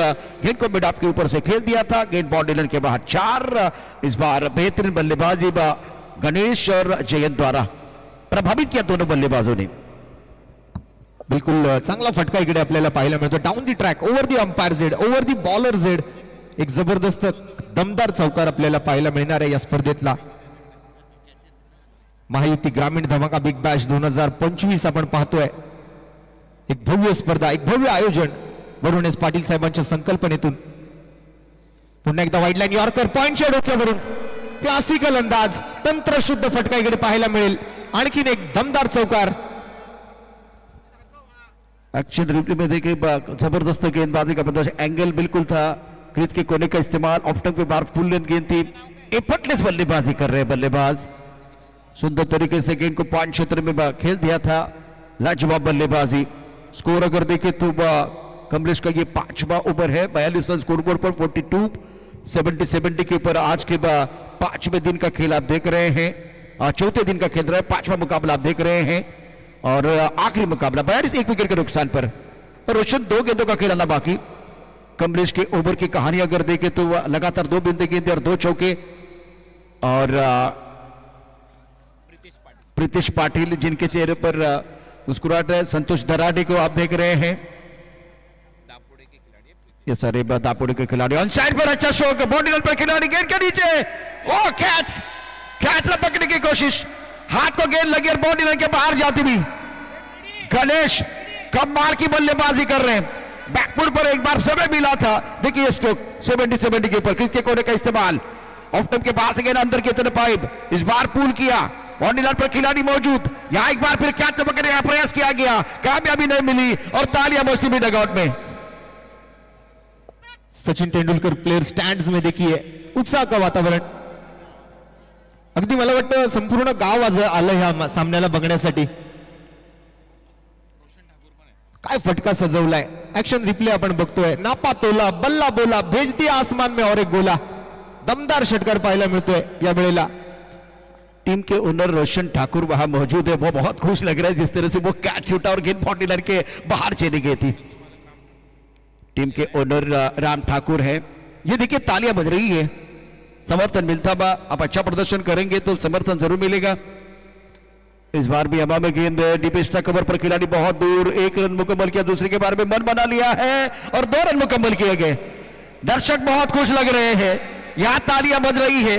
गेंद को मिड ऑफ के ऊपर से खेल दिया था। गेंद बाउंड्री लाइन के बाहर 4। इस बार बेहतरीन बल्लेबाजी गणेश और जयंत द्वारा प्रभावित किया दोनों बल्लेबाजों ने। बिल्कुल चांगला फटका इकडे आपल्याला पाहायला मिळतो। Down the track, over the umpire Z, over the bowler Z, एक जबरदस्त दमदार चौकार आपल्याला पाहायला मिळणार आहे या स्पर्धेतला। महायुती ग्रामीण धमाका बिग बॅश 2025 आपण पाहतोय। एक भव्य स्पर्धा, एक भव्य आयोजन वरुणेश पाटील साहेबांच्या संकल्पनेतून। पुन्हा एकदा वाईड लाईन यॉर्कर पॉइंटच्या डोक्यावरून क्लासिकल अंदाज, तंत्रशुद्ध फटका इकडे पाहायला मिळेल। आणखीन एक दमदार चौकार। एक्शन रिप्ले में देखे जबरदस्त गेंदबाजी का प्रदर्शन, एंगल बिल्कुल था, क्रीज के कोने का इस्तेमाल, ऑफ टंग पे बाहर फुल लेंथ गेंद थी। एफर्टलेस बल्लेबाजी कर रहे हैं बल्लेबाज। सुंदर तरीके से गेंद को पॉइंट क्षेत्र में खेल दिया था, लाजवाब बल्लेबाजी। स्कोर अगर देखें तो कमलेश का ये 5वां ओवर है, 42 रन स्कोर बोर्ड पर 42-70 के ऊपर आज के 5वें दिन का खेल आप देख रहे हैं, चौथे दिन का खेल रहा है, 5वां मुकाबला आप देख रहे हैं और आखिरी मुकाबला 42 एक विकेट के नुकसान पर। रोशन 2 गेंदों का खेलाना बाकी। कमलेश के ओवर की कहानी अगर देखें तो लगातार 2 बिंदे गेंदे और 2 चौके, और प्रीतिश पाटिल जिनके चेहरे पर मुस्कुराहट है, संतोष दराडे को आप देख रहे हैं, ये सारे दापोड़े के खिलाड़ी। ऑन साइड पर अच्छा स्ट्रोक, बॉडी लाइन पर खिलाड़ी गेंद के नीचे, ओ कैच पकड़ने की कोशिश, हाथ को गेंद लगी और बॉडी लाइन के बाहर जाती भी। गणेश कमाल की बल्लेबाजी कर रहे हैं, बैकफुट पर एक बार समय मिला था, देखिए स्ट्रोक 70 के ऊपर, किसके कोने का इस्तेमाल, ऑफ टर्म के पास गेंद अंदर की तरफ पाइप, इस बार पुल किया, बॉडी लाइन पर खिलाड़ी मौजूद, यहां एक बार फिर कैच पकड़ने का प्रयास किया गया, कामयाबी नहीं मिली और तालियां बजती भी डगआउट में। सचिन तेंडुलकर प्लेयर स्टँड्स मध्ये देखिए उत्साह का वातावरण, अगदी मला वाटतं संपूर्ण गाव आज आलं ह्या सामन्याला बघण्यासाठी। काय फटका सजवलाय, ऍक्शन रिप्ले आपण बघतोय, नापा तोला बल्ला बोला भेज दिया आसमान में और एक गोला, दमदार षटकार पाहायला मिळतोय या वेळेला। टीम के ओनर रोशन ठाकुर वहां मौजूद है, वो बहुत खुश लग रहा है जिस तरह से वो कैच छूटा और गेंद बॉडी लाइन के बाहर चली गई थी। टीम के ओनर राम ठाकुर है, ये देखिए तालियां बज रही है, समर्थन मिलता बा, आप अच्छा प्रदर्शन करेंगे तो समर्थन जरूर मिलेगा। इस बार भी हवा में गेंद डीप स्टंप कवर पर खिलाड़ी बहुत दूर, 1 रन मुकम्मल किया, दूसरे के बारे में मन बना लिया है और 2 रन मुकम्मल किए गए। दर्शक बहुत खुश लग रहे हैं, यहां तालियां बज रही है,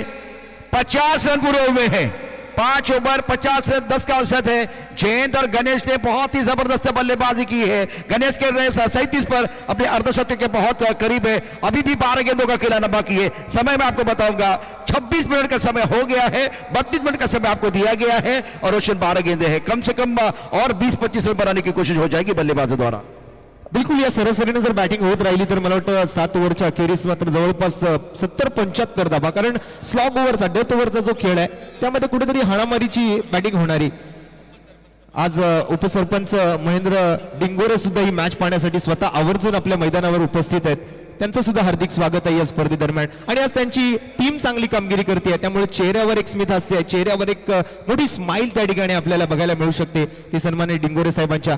50 रन पूरे हुए हैं, 5 ओवर 50 रन 10 का औसत है। जयंत और गणेश ने बहुत ही जबरदस्त बल्लेबाजी की है, गणेश के 37 पर अपने अर्धशतक के बहुत करीब है, अभी भी 12 गेंदों का खिलाना बाकी है। समय मैं आपको बताऊंगा, 26 मिनट का समय हो गया है, 32 मिनट का समय आपको दिया गया है और रोशन 12 गेंदे हैं, कम से कम और 20-25 रन बनाने की कोशिश हो जाएगी बल्लेबाजों द्वारा। बिलकुल या सरासरीने जर बॅटिंग होत राहिली तर मला वाटतं 7 ओव्हरच्या अखेरीस मात्र जवळपास 70-75 धावा, कारण स्लॉग ओव्हरचा डेथ ओव्हरचा जो खेळ आहे त्यामध्ये कुठेतरी हाणामारीची बॅटिंग होणारी। आज उपसरपंच महेंद्र डिंगोरे सुद्धा ही मॅच पाहण्यासाठी स्वतः आवर्जून आपल्या मैदानावर उपस्थित आहेत, त्यांचं सुद्धा हार्दिक स्वागत आहे या स्पर्धेदरम्यान। आणि आज त्यांची टीम चांगली कामगिरी करते आहे, त्यामुळे चेहऱ्यावर एक स्मित हास्य आहे, चेहऱ्यावर एक मोठी स्माइल त्या ठिकाणी आपल्याला बघायला मिळू शकते ती सन्माननीय डिंगोरे साहेबांच्या।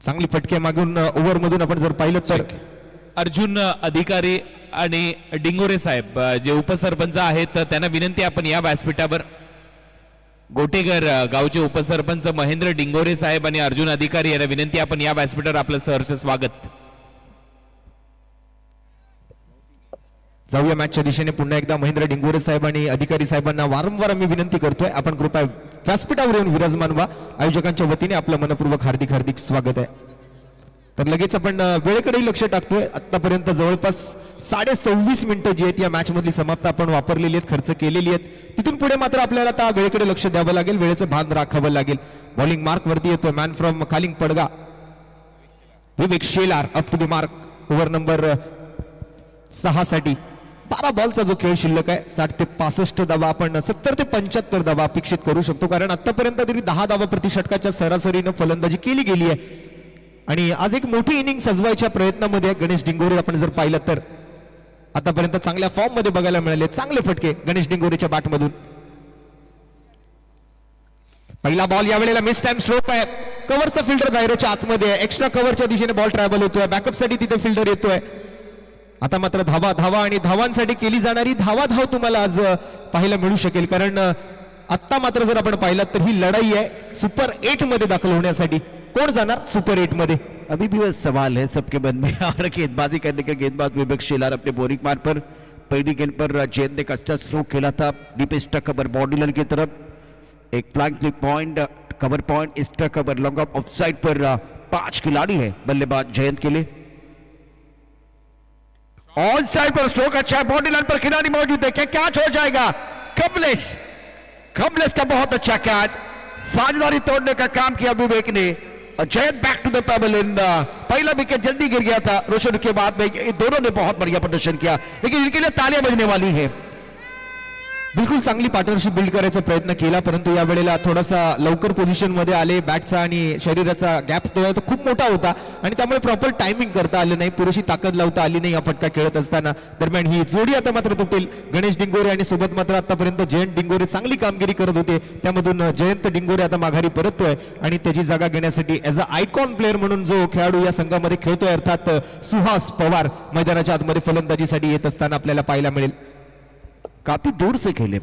चांगली फटके मागून ओव्हर मधून आपण जर पाहिलं तर अर्जुन अधिकारी आणि डिंगोरे साहेब जे उपसरपंच आहेत त्यांना विनंती, आपण या व्यासपीठावर गोटेघर गावचे उपसरपंच महेंद्र डिंगोरे साहेब आणि अर्जुन अधिकारी यांना विनंती, आपण या व्यासपीठावर आपलं सहर्ष स्वागत। जाऊया मॅचच्या दिशेने पुन्हा एकदा महेंद्र डिंगोरे साहेब आणि अधिकारी साहेबांना वारंवार मी विनंती करतोय, आपण कृपया व्यासपीठावर येऊन विराजमान व्हा, आयोजकांच्या वतीने आपलं मनपूर्वक हार्दिक हार्दिक स्वागत आहे। तर लगेच आपण वेळेकडेही लक्ष टाकतोय, आतापर्यंत जवळपास 26.5 मिनिटं जी आहेत या मॅच मधली समाप्त आपण वापरलेली आहेत, खर्च केलेली आहेत, तिथून पुढे मात्र आपल्याला आता वेळेकडे लक्ष द्यावं लागेल, वेळेचं भान राखावं लागेल। बॉलिंग मार्क वरती येतोय, मॅन फ्रॉम खालिंग पडगा Vivek Shelar up to the mark, over number 6 साठी 12 बॉलचा जो खेळ शिल्लक आहे, 60 ते 65 धावा, आपण 70 ते 75 धावा अपेक्षित करू शकतो, कारण आतापर्यंत तरी 10 धावा प्रति षटकाच्या सरासरीनं फलंदाजी केली गेली आहे। आणि आज एक मोठी इनिंग सजवायच्या प्रयत्नामध्ये गणेश डिंगोरे आपण जर पाहिलं तर आतापर्यंत चांगल्या फॉर्म मध्ये बघायला मिळाले, चांगले फटके गणेश डिंगोरेच्या बॅट मधून। पहिला बॉल यावेळेला मिस टाइम स्ट्रोक आहे, कव्हरचा फिल्डर दायऱ्याच्या आतमध्ये आहे, एक्स्ट्रा कव्हरच्या दिशेने बॉल ट्रॅव्हल होतोय, बॅकअप साठी तिथे फिल्डर येतोय। आता मात्र धावा धावा आणि धावांसाठी केली जाणारी धाव तुम्हाला आज पाहायला मिळू शकेल, कारण आता मात्र जर आपण पाहिलात तर ही लढाई आहे सुपर 8 मध्ये दाखल होण्यासाठी, कौन जाणार सुपर 8 मध्ये। अभी भी वह सवाल है सबके मन में, और गेंदबाजी करने का गेंदबाज विवेक शेलार अपने बोरिंग मार्क पर पहली गेंद पर जैन ने कस्टा स्ट्रोक खेला था, deep extra cover body line की तरफ, एक flank point cover point extra cover long off side पर 5 खिलाड़ी है बल्लेबाज जयंत के लिए। ऑन साइड पर स्ट्रोक अच्छा है, बॉडी लाइन पर खिलाड़ी मौजूद है, क्या कैच हो जाएगा? कमलेश का बहुत अच्छा कैच, साझेदारी तोड़ने का काम किया विवेक ने और Jayant back to the pavilion, पहला विकेट जल्दी गिर गया था रोशन के बाद में, ये दोनों ने बहुत बढ़िया प्रदर्शन किया, लेकिन इनके लिए तालियां बजने वाली है। बिलकुल चांगली पार्टनरशिप बिल्ड करायचा प्रयत्न केला, परंतु या वेळेला थोडासा लवकर पोझिशन मध्ये आले. बॅटचा आणि शरीराचा गॅप तो खूप मोठा होता आणि त्यामुळे प्रॉपर टायमिंग करता आलं नाही, पुरेशी ताकद लावता आली नाही या फटका खेळत असताना. दरम्यान ही जोडी आता मात्र तुटेल. गणेश डिंगोरे आणि सोबत मात्र आतापर्यंत जयंत डिंगोरे चांगली कामगिरी करत होते, त्यामधून जयंत डिंगोरे आता माघारी परततोय आणि त्याची जागा घेण्यासाठी ॲज अ आयकॉन प्लेअर म्हणून जो खेळाडू या संघामध्ये खेळतोय अर्थात सुहास पवार मैदानाच्या आतमध्ये फलंदाजीसाठी येत असताना आपल्याला पाहायला मिळेल. काफी दूर से खेले,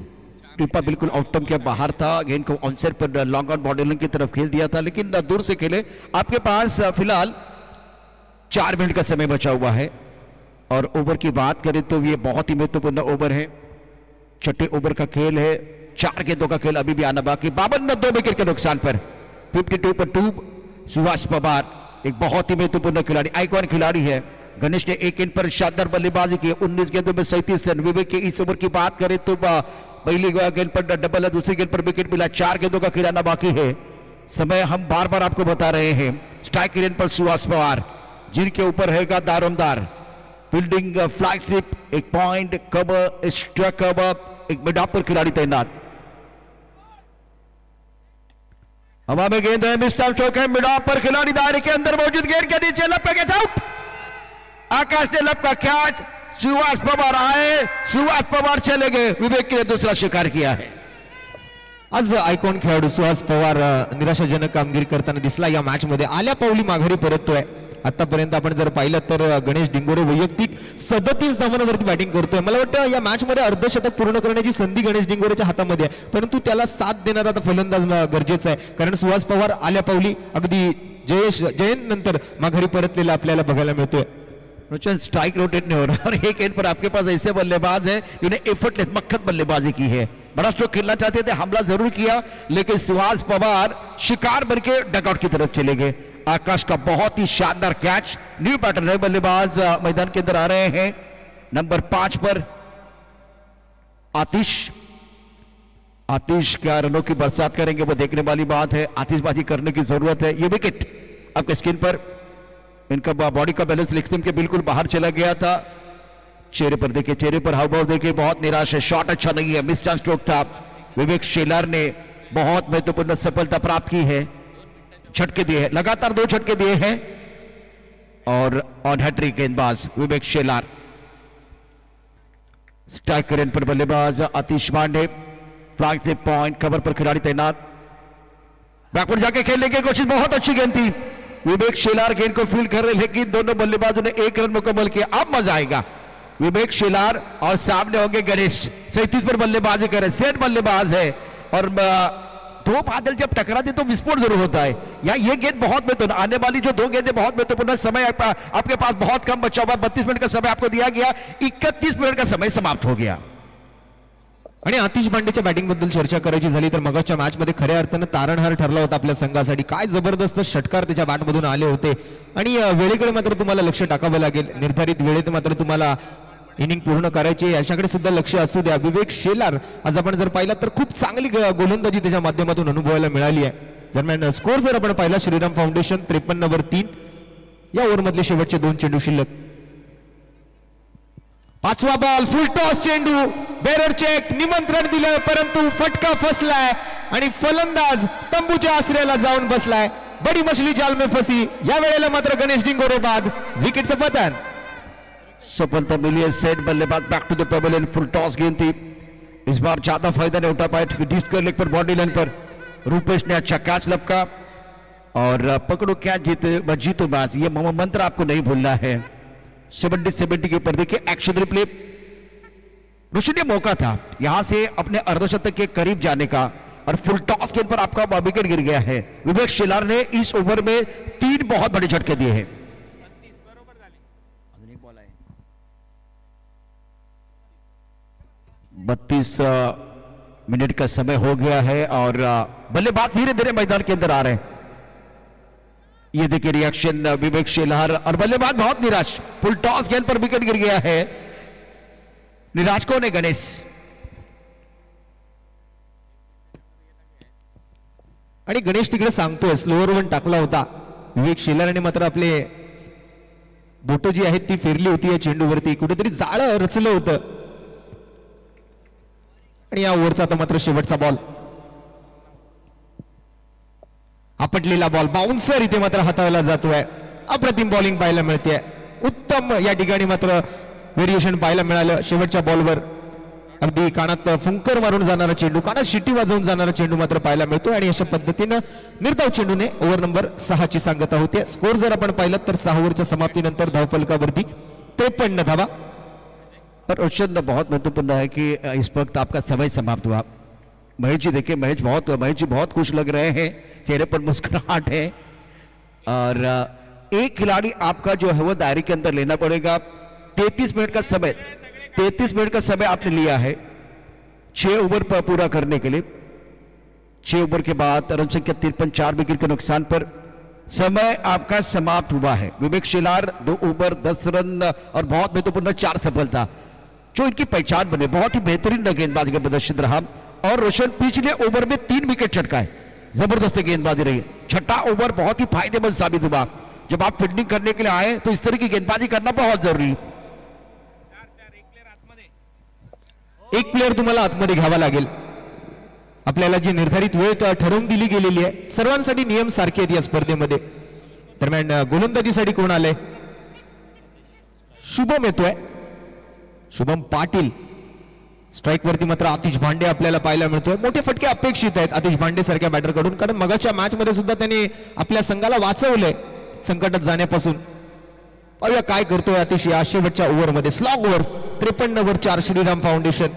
टिप्पा बिल्कुल ऑफ स्टंप के बाहर था, गेंद को ऑनसाइड पर लॉन्ग ऑन बॉडी लाइन की तरफ खेल दिया था, लेकिन दूर से खेले. आपके पास फिलहाल 4 मिनट का समय बचा हुआ है और ओवर की बात करें तो ये बहुत ही महत्वपूर्ण ओवर है. छठे ओवर का खेल है, 4 गेंदों का खेल अभी भी आना बाकी. 52 विकेट के नुकसान पर 52 पर 2. सुहास पवार एक बहुत ही महत्वपूर्ण खिलाड़ी, आइकॉन खिलाड़ी है. गणेश ने 1 गेंद पर शानदार बल्लेबाजी की, 19 गेंदों में 37 रन. विवेक के इस ओवर की बात करें तो पहली गेंद पर डबल है, दूसरी गेंद पर विकेट मिला. 4 गेंदों का खिलाना बाकी है. समय हम बार बार आपको बता रहे हैं. स्ट्राइक रेट पर सुहास पवार, जिनके ऊपर हैगा दारोमदार. फील्डिंग फ्लैग स्लिप, एक पॉइंट कवर, स्ट्राइक कवर, एक मिड ऑफ पर खिलाड़ी तैनात. हवा में गेंद है, मिस्टर स्ट्रोक है, मिड ऑफ पर खिलाड़ी दायरे के अंदर मौजूद. गेंद के नीचे लप पे आउट. आकाश ने लप का कैच, सुहास पवार आए, सुहास पवार चले गए. विवेक ने दूसरा शिकार किया है. आज आयकॉन खेळाडू सुहास पवार निराशाजनक कामगिरी करताना दिसला या मॅच मध्ये. आल्या पावली माघारी परततोय. आतापर्यंत आपण जर पाहिलं तर गणेश डिंगोरे वैयक्तिक 37 धावांवरती बॅटिंग करतोय. मला वाटतं या मॅच मध्ये अर्धशतक पूर्ण करण्याची संधी गणेश डिंगोरेच्या हातामध्ये आहे, परंतु त्याला साथ देणारा आता फलंदाज गरजेचा आहे, कारण सुहास पवार आल्या पावली अगदी जयंत नंतर माघारी परतलेला आपल्याला बघायला मिळतोय. स्ट्राइक रोटेट नहीं हो रहा और एक एंड पर आपके पास ऐसे बल्लेबाज हैं जिन्हें एफर्टलेस मक्खत बल्लेबाजी की है. बड़ा स्ट्रोक खेलना चाहते थे, हमला जरूर किया, लेकिन सुहास पवार शिकार बनके डगआउट की तरफ चले गए. आकाश का बहुत ही शानदार कैच. न्यू पैटर्न है, बल्लेबाज मैदान के अंदर आ रहे हैं. नंबर 5 पर आतिश. आतिश क्या रनों की बरसात करेंगे वो देखने वाली बात है. आतिशबाजी करने की जरूरत है. ये विकेट आपके स्क्रीन पर, इनका बॉडी का बैलेंस लेग के बिल्कुल बाहर चला गया था. चेहरे पर देखिए, चेहरे पर हाव भाव देखिए, बहुत निराश है. शॉट अच्छा नहीं है, मिस चांस स्ट्रोक था. विवेक शेलार ने बहुत महत्वपूर्ण सफलता प्राप्त की है. झटके दिए हैं, लगातार 2 झटके दिए हैं और ऑन हैट्रिक गेंदबाज विवेक शेलार. स्ट्राइक रेट पर बल्लेबाज Atish Pande. Flag slip point cover पर खिलाड़ी तैनात. बैकवर्ड जाके खेलने की कोशिश, बहुत अच्छी गेंद थी. विवेक शेलार गेंद को फील्ड कर रहे, लेकिन दोनों बल्लेबाजों ने 1 रन मुकम्मल किया. अब मजा आएगा. विवेक शेलार और सामने होंगे गणेश. 37 पर बल्लेबाजी करे, सेट बल्लेबाज है और 2 बादल जब टकराते तो विस्फोट जरूर होता है. या ये गेंद बहुत महत्वपूर्ण, आने वाली जो 2 गेंदें बहुत महत्वपूर्ण. समय आपके पास बहुत कम बचा हुआ, 32 मिनट का समय आपको दिया गया, 31 मिनट का समय समाप्त हो गया. आणि आतिश पांडेच्या बॅटिंग बद्दल चर्चा करायची झाली तर मगाच्या मॅच मध्ये खऱ्या अर्थानं तारणहार ठरला होता आपल्या संघासाठी. काय जबरदस्त षटकार त्याच्या बॅटमधून आले होते आणि वेळेकडे मात्र तुम्हाला लक्ष टाकावं लागेल. निर्धारित वेळेत मात्र तुम्हाला इनिंग पूर्ण करायची, याच्याकडे सुद्धा लक्ष असू द्या. विवेक शेलार आज आपण जर पाहिला तर खूप चांगली गोलंदाजी त्याच्या माध्यमातून अनुभवायला मिळाली आहे. दरम्यान स्कोर जर आपण पाहिला, श्रीराम फाउंडेशन 53 वर 3. या ओव्हर मधले शेवटचे 2 चेंडू शिल्लक. 5वा बॉल, फुल टॉस चेंडू, बेरर चेक, निमंत्रण दिलं परंतु फटका फसलाय आणि फलंदाज तंबूच्या आसऱ्याला जाऊन बसलाय. बडी मछली जाल में फसी. या वेळेला मात्र गणेश डिंगोरे बाद विकेटचं पतन. सफलता मिली है. सेट बल्लेबाज back to the pavilion. Full toss गेंद थी, इस बार ज्यादा फायदा नहीं उठा पाए. डिस्क लेग पर बॉडी लाइन पर रूपेश ने अच्छा कैच लपका और पकड़ो क्या जीतो मैच, ये मंत्र आपको नहीं भूलना है. 70 के ऊपर देखिए एक्शन रिप्ले. रोशन, मौका था यहां से अपने अर्धशतक के करीब जाने का और फुल टॉस गेंद पर आपका विकेट गिर गया है. विवेक शेलार ने इस ओवर में 3 बहुत बड़े झटके दिए हैं. 32 मिनट का समय हो गया है और बल्लेबाज धीरे धीरे मैदान के अंदर आ रहे हैं. ये देखिए रिएक्शन विवेक शेलार और बल्लेबाज बहुत निराश. फुल टॉस गेंद पर विकेट गिर गया है. निराश कौन है? गणेश. आणि गणेश तिकडे सांगतोय स्लोअर वन टाकला होता. विवेक शेलारने मात्र आपले बोट जी आहेत ती फेरली होती या चेंडूवरती, कुठेतरी जाळं रचलं होतं. आणि या ओव्हरचा आता मात्र शेवटचा बॉल, आपटलेला बॉल बाउन्सर इथे मात्र हाताळला जातोय. अप्रतिम बॉलिंग पाहायला मिळते. उत्तम या ठिकाणी मात्र व्हेरिएशन पाहायला मिळालं. शेवटच्या बॉलवर अगदी कानात फुंकर मारून जाणारा चेंडू, कानात शिटी वाजवून जाणारा चेंडू मात्र पाहायला मिळतो. आणि अशा पद्धतीनं निर्धाव चेंडूने ओव्हर नंबर 6 ची सांगता होते. स्कोर जर आपण पाहिलं तर 6 ओव्हरच्या समाप्तीनंतर धावफलकावरती 53 धावा. पर रोशन बहुत महत्वपूर्ण है कि इस वक्त आपका समय समाप्त हुआ. महेश जी देखिए, महेश जी बहुत खुश लग रहे हैं, चेहरे पर मुस्कुराहट है. और एक खिलाड़ी आपका जो है वो दायरे के अंदर लेना पड़ेगा. 33 मिनट का समय आपने लिया है 6 ओवर पर पूरा करने के लिए. 6 ओवर के बाद रन संख्या 53, 4 विकेट के नुकसान पर समय आपका समाप्त हुआ है. विवेक शेलार 2 ओवर 10 रन और बहुत महत्वपूर्ण 4 सफलता जो इनकी पहचान बने. बहुत ही बेहतरीन गेंदबाजी का प्रदर्शन रहा. और रोशन पिछले ओवर में 3 विकेट चटकाए, जबरदस्त गेंदबाजी रही. छठा ओवर बहुत ही फायदेमंद साबित हुआ. जब आप फील्डिंग करने के लिए आए तो इस तरह की गेंदबाजी करना बहुत जरूरी. एक प्लेअर तुम्हाला आतमध्ये घ्यावा लागेल. आपल्याला जी निर्धारित वेळ ठरवून दिली गेलेली आहे. सर्वांसाठी नियम सारखे आहेत या स्पर्धेमध्ये. दरम्यान गोलंदाजीसाठी कोण आलंय? शुभम येतोय, शुभम पाटील. स्ट्राईक वरती मात्र आतिश भांडे आपल्याला पाहायला मिळतोय. मोठे फटके अपेक्षित आहेत आतिश भांडे सारख्या बॅटर कडून, कारण मगाच्या मॅच मध्ये सुद्धा त्यांनी आपल्या संघाला वाचवलंय संकटात जाण्यापासून. पाहूया काय करतोय आतिश या शेवटच्या ओव्हरमध्ये. स्लॉग ओव्हर 53 वर 4 श्रीराम फाउंडेशन.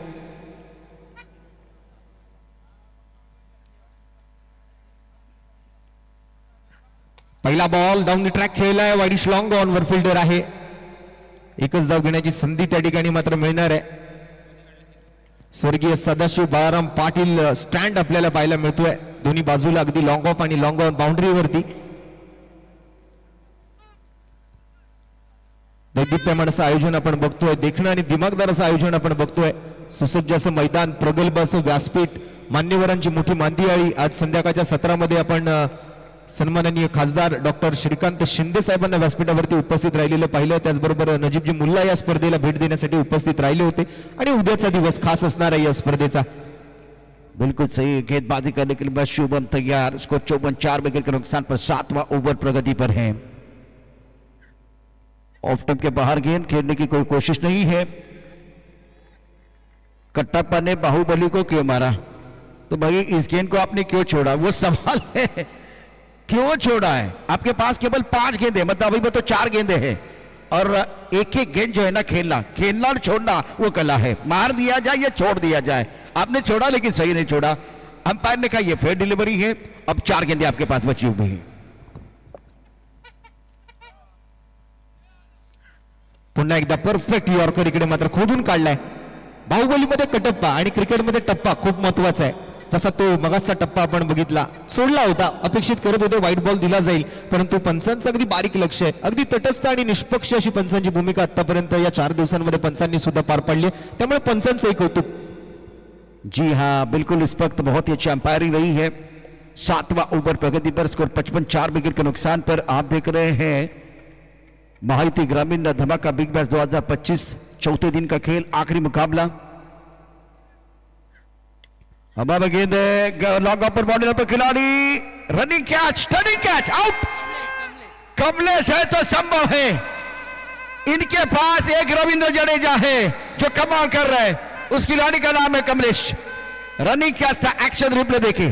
पहिला बॉल डाऊन द ट्रॅक खेळलाय. वाईडिश लॉंग ऑन वर फिल्डर आहे. एकच धाव घेण्याची संधी त्या ठिकाणी मात्र मिळणार आहे. स्वर्गीय सदाशिव बाळाराम पाटील स्टँड आपल्याला पाहायला मिळतोय. दोन्ही बाजूला अगदी लॉंग ऑफ आणि लॉंग ऑन बाउंड्रीवरती. दैदिप्यमान असं आयोजन आपण बघतोय. देखणं आणि दिमागदार असं आयोजन आपण बघतोय. सुसज्ज असं मैदान, प्रगल्भ असं व्यासपीठ, मान्यवरांची मोठी मांदियाळी. आज संध्याकाळच्या सत्रामध्ये आपण सन्माननीय खासदार डॉक्टर श्रीकांत शिंदे साहेबांना व्यासपीठावरती उपस्थित राहिलेलं पाहिलं. त्याचबरोबर नजीबजी मुल्ला या स्पर्धेला भेट देण्यासाठी उपस्थित राहिले होते. आणि उद्याचा दिवस खास असणार आहे या स्पर्धेचा. बिल्कुल सही गेंदबाजी करने के लिए बस शुभम तैयार. स्कोर 54, 4 विकेट के नुकसान पर 7वां ओवर प्रगति पर है. ऑफ स्टंप के बाहर गेंद खेलने की कोई कोशिश नहीं है. कट्टाप्पा ने बाहुबली को क्यों मारा? तो भाई इस गेंद को आपने क्यों छोड़ा, वो सवाल है. क्यों छोड़ा है? आपके पास केवल 5 गेंदे, मतलब अभी में तो 4 गेंदे हैं. और एक एक गेंद जो है ना खेलना और छोड़ना वो कला है. मार दिया जाए या छोड़ दिया जाए. आपने छोड़ा लेकिन सही नहीं छोड़ा. अंपायर ने कहा ये फेयर डिलीवरी है. अब 4 गेंदे आपके पास बची हुई है. पुन्हा एकदा परफेक्ट यॉर्कर इकडे मात्र खोदून काढलाय. बाहुबलीमध्ये कटप्पा आणि क्रिकेटमध्ये टप्पा खूप महत्वाचा आहे. जसा तो मगाचा टप्पा आपण बघितला, सोडला होता, अपेक्षित करत होते व्हाईट बॉल दिला जाईल, परंतु पंचांचं अगदी बारीक लक्ष आहे. अगदी तटस्थ आणि निष्पक्ष अशी पंचांची भूमिका आतापर्यंत या 4 दिवसांमध्ये पंचांनी सुद्धा पार पाडली. त्यामुळे पंचांचं एक कौतुक. जी हाँ, बिल्कुल इस वक्त बहुत ही अच्छी अंपायरिंग रही है. 7वां ओवर प्रगति पर. स्कोर 55, 4 विकेट के नुकसान पर. आप देख रहे हैं माहिती ग्रामीण धमाका बिग बैश 2025 चौथे दिन का खेल, आखिरी मुकाबला. हमारा गेंद लॉन्ग ऑफ पर बॉडी पर खिलाड़ी running catch, turning catch, out. Kamlesh है तो संभव है. इनके पास एक रविंद्र जडेजा है जो कमाल कर रहा है. उस खिलाड़ी का नाम है कमलेश. रनिंग कैच था. एक्शन रिप्ले देखे.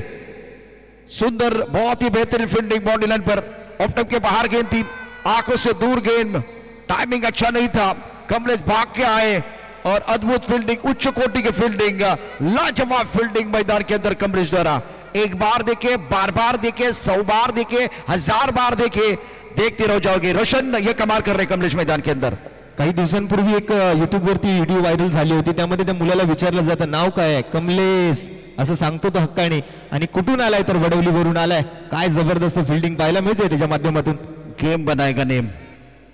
सुंदर, बहुत ही बेहतरीन फील्डिंग बॉडी लाइन पर. ऑफ टॉप के बाहर गेंद थी, आंखों से दूर गेंद, टाइमिंग अच्छा नहीं था. कमलेश भाग के आए और अद्भुत फील्डिंग, उच्च कोटि की फील्डिंग, लाजवाब फील्डिंग मैदान के अंदर कमलेश द्वारा. एक बार देखे, बार बार देखे, 100 बार देखे, 1000 बार देखे, देखते रह जाओगे. रोशन ये कमाल कर रहे कमलेश मैदान के अंदर. काही दिवसांपूर्वी एक युट्यूब वरती व्हिडिओ व्हायरल झाली होती. त्यामध्ये त्या मुलाला विचारलं जातं नाव काय आहे, कमलेश असं सांगतो तो हक्काने. आणि कुठून आलाय तर वडवलीवरून आलाय. काय जबरदस्त फील्डिंग पाहायला मिळते त्याच्या माध्यमातून. गेम बनाएगा नेम.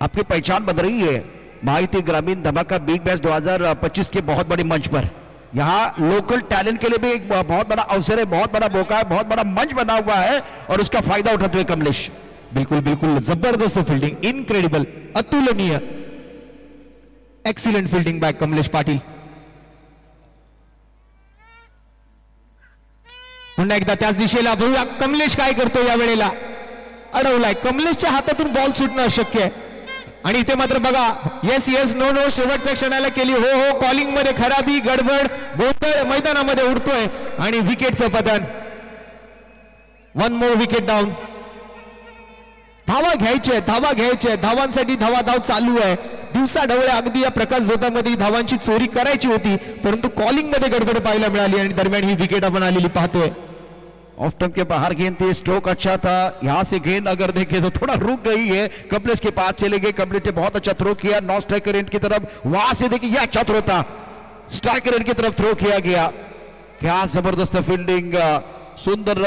आपकी पहचान बन रही है माहिती ग्रामीण धमाका बिग बैश 2025 के बहुत बड़े मंच पर. यहाँ लोकल टैलेंट के लिए भी एक बहुत बड़ा अवसर है, बहुत बड़ा मौका है, बहुत बड़ा मंच बना हुआ है और उसका फायदा उठाते हुए कमलेश. बिल्कुल बिल्कुल जबरदस्त फील्डिंग, इनक्रेडिबल, अतुलनीय, excellent fielding by Kamlesh Patil. पुन्हा एकदा त्याच दिशेला बघूया कमलेश काय करतो या वेळेला. अडवलाय कमलेशच्या हातातून बॉल सुटणं अशक्य आहे. आणि इथे मात्र बघा येस येस नो नो शेवटच्या क्षणाला केली हो हो. कॉलिंग मध्ये खराबी गडबड गोंधळ मैदानामध्ये उडतोय आणि विकेटचं पतन. 1 मोर विकेट डाऊन. धावा घ्यायचे धावा घ्यायचे धावांसाठी धावा धाव चालू आहे. दिवसा ढवळे अगदी या प्रकाश झोतामध्ये धावांची चोरी करायची होती परंतु कॉलिंग मध्ये गडबड पाहायला मिळाली आणि दरम्यान ही विकेट आपण आलेली पाहतोय. ऑफ स्टंप के बाहर गेंद थी. स्ट्रोक अच्छा था. यहां से गेंद अगर देखें तो थोड़ा रुक गई है. कमलेश के पास चले गए. कमलेश ने बहुत अच्छा थ्रो किया नॉन स्ट्राइकर एंड की तरफ. वहां से देखिए यह अच्छा थ्रो था. स्ट्राइकर एंड की तरफ थ्रो किया गया. क्या जबरदस्त फील्डिंग. सुंदर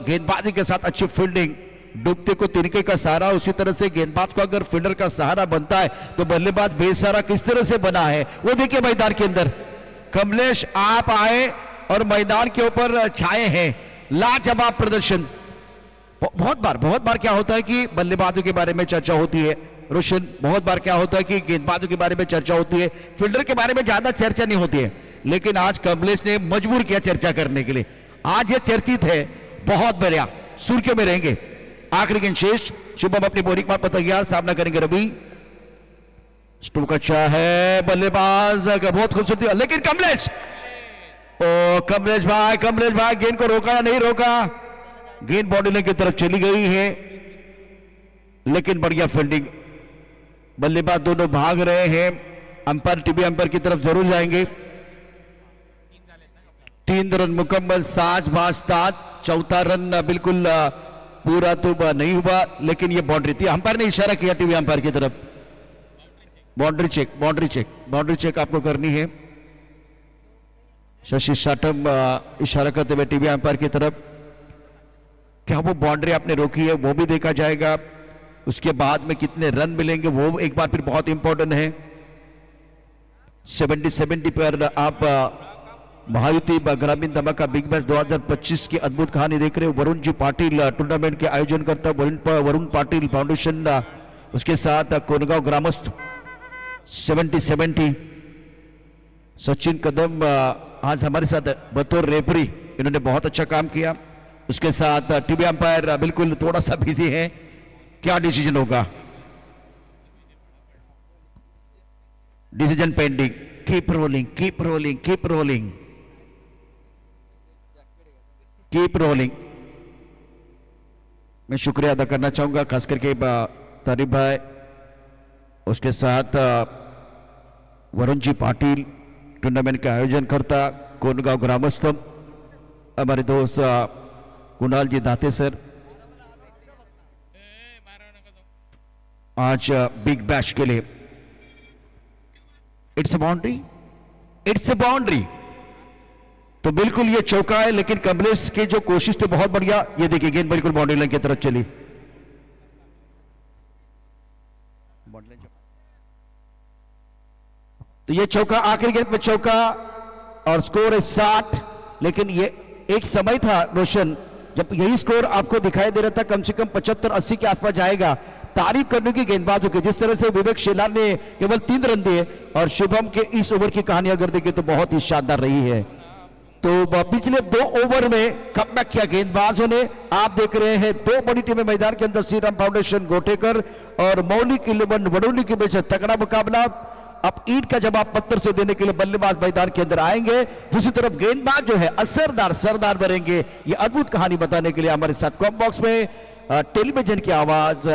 गेंदबाजी के साथ अच्छी फील्डिंग. डूबते को तिनके का सहारा उसी तरह से गेंदबाज को अगर फील्डर का सहारा बनता है तो बल्लेबाज बेसहारा किस तरह से बना है वो देखिए मैदान के अंदर. कमलेश आप आए और मैदान के ऊपर छाए हैं. लाजवाब प्रदर्शन. बहुत बार क्या होता है कि बल्लेबाजों के बारे में चर्चा होती है रोशन. बहुत बार क्या होता है कि गेंदबाजों के बारे में चर्चा होती है. फील्डर के बारे में ज्यादा चर्चा नहीं होती है. लेकिन आज कमलेश ने मजबूर किया चर्चा करने के लिए. आज ये चर्चित है. बहुत बढ़िया सुर्खियों में रहेंगे. आखिरी गेंद शेष. शुभम अपनी बोलिंग पर तैयार. सामना करेंगे रवि. स्ट्रोक अच्छा है. बल्लेबाज का बहुत खूबसूरती लेकिन कमलेश ओ कमलेश भाई गेंद को रोका या नहीं रोका. गेंद बॉडी लाइन की तरफ चली गई है लेकिन बढ़िया फील्डिंग. बल्लेबाज दोनों भाग रहे हैं. अंपायर टीवी अंपायर की तरफ जरूर जाएंगे. 3 रन मुकम्मल. साज बाज ताज. चौथा रन बिल्कुल पूरा तो नहीं हुआ लेकिन ये बाउंड्री थी. अंपायर ने इशारा किया टीवी अंपायर की तरफ. बाउंड्री चेक आपको करनी है. शशि शाटम इशारा करते हुए टीवी अंपायर की तरफ. क्या वो बाउंड्री आपने रोकी है वो भी देखा जाएगा. उसके बाद में कितने रन मिलेंगे वो एक बार फिर बहुत इंपॉर्टेंट है. 70 पर आप महायुति ग्रामीण धमाका बिग बैश 2025 की अद्भुत कहानी देख रहे हो. वरुण जी पाटिल टूर्नामेंट के आयोजन करता. वरुण पाटिल फाउंडेशन उसके साथ कोनगांव ग्रामस्थ 70. सचिन कदम आज हमारे साथ बतौर रेफरी. इन्होंने बहुत अच्छा काम किया. उसके साथ टीवी अंपायर बिल्कुल थोड़ा सा बिजी है. क्या डिसीजन होगा. Decision pending. Keep rolling. मैं शुक्रिया अदा करना चाहूंगा खास करके तारिफ भाई उसके साथ वरुण जी पाटिल टूर्नामेंट का आयोजन करता. कोनगांव ग्रामस्थ हमारे दोस्त कुणाल जी दाते सर आज बिग बैश के लिए. It's a boundary. तो बिल्कुल ये चौका है लेकिन कमलेश की जो कोशिश थी बहुत बढ़िया. ये देखिए गेंद बिल्कुल बाउंड्री लाइन की तरफ चली. तो ये चौका आखिरी गेंद में चौका और स्कोर है 60. लेकिन ये एक समय था रोशन जब यही स्कोर आपको दिखाई दे रहा था कम से कम 75-80 के आसपास जाएगा. तारीफ करने की गेंदबाजों की जिस तरह से विवेक शेलार ने केवल 3 रन दिए और शुभम के इस ओवर की कहानी अगर देखें तो बहुत ही शानदार रही है. तो पिछले 2 ओवर में कमबैक किया गेंदबाजों ने. आप देख रहे हैं 2 बड़ी टीमें मैदान के अंदर. श्रीराम फाउंडेशन गोटेकर और मौलिक 11 वडोली के बीच तगड़ा मुकाबला. अब ईंट का जवाब पत्थर से देने के लिए बल्लेबाज मैदान के अंदर आएंगे. दूसरी तरफ गेंदबाज जो है असरदार सरदार बनेंगे. ये अद्भुत कहानी बताने के लिए हमारे साथ कॉम बॉक्स में टेलीविजन की आवाज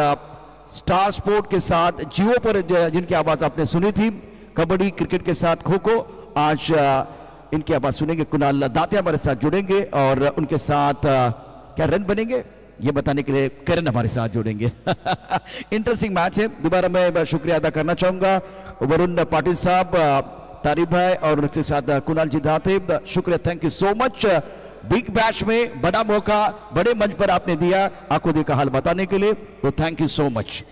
स्टार स्पोर्ट के साथ जियो पर जिनकी आवाज आपने सुनी थी. कबड्डी क्रिकेट के साथ खो खो आज इनकी आवाज सुनेंगे. कुणाल दाते हमारे साथ जुड़ेंगे और उनके साथ क्या रन बनेंगे ये बताने के लिए करण हमारे साथ जुड़ेंगे. इंटरेस्टिंग मैच है. दोबारा मैं शुक्रिया अदा करना चाहूंगा वरुण पाटिल साहब तारिफ भाई और उनके साथ कुणाल जी दाते. शुक्रिया. Thank you so much. Big bash में बड़ा मौका बड़े मंच पर आपने दिया आंखों देखा हाल बताने के लिए. तो thank you so much.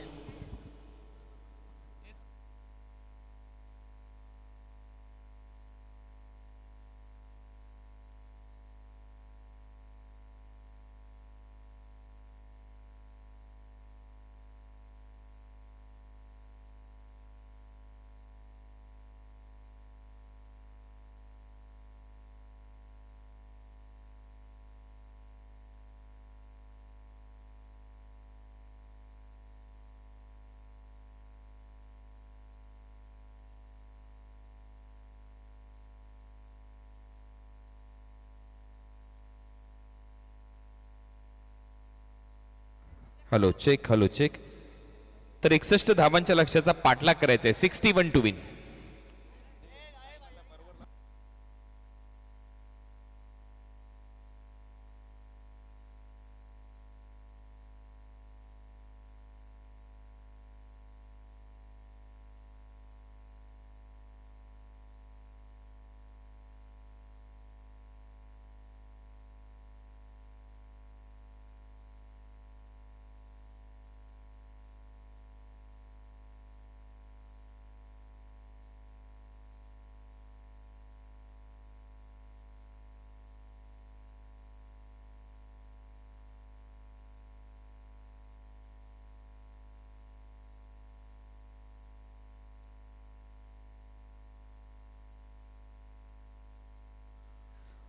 Hello check. तर 61 धावांच्या लक्ष्याचा पाठलाग करायचा आहे. 61 टू विन.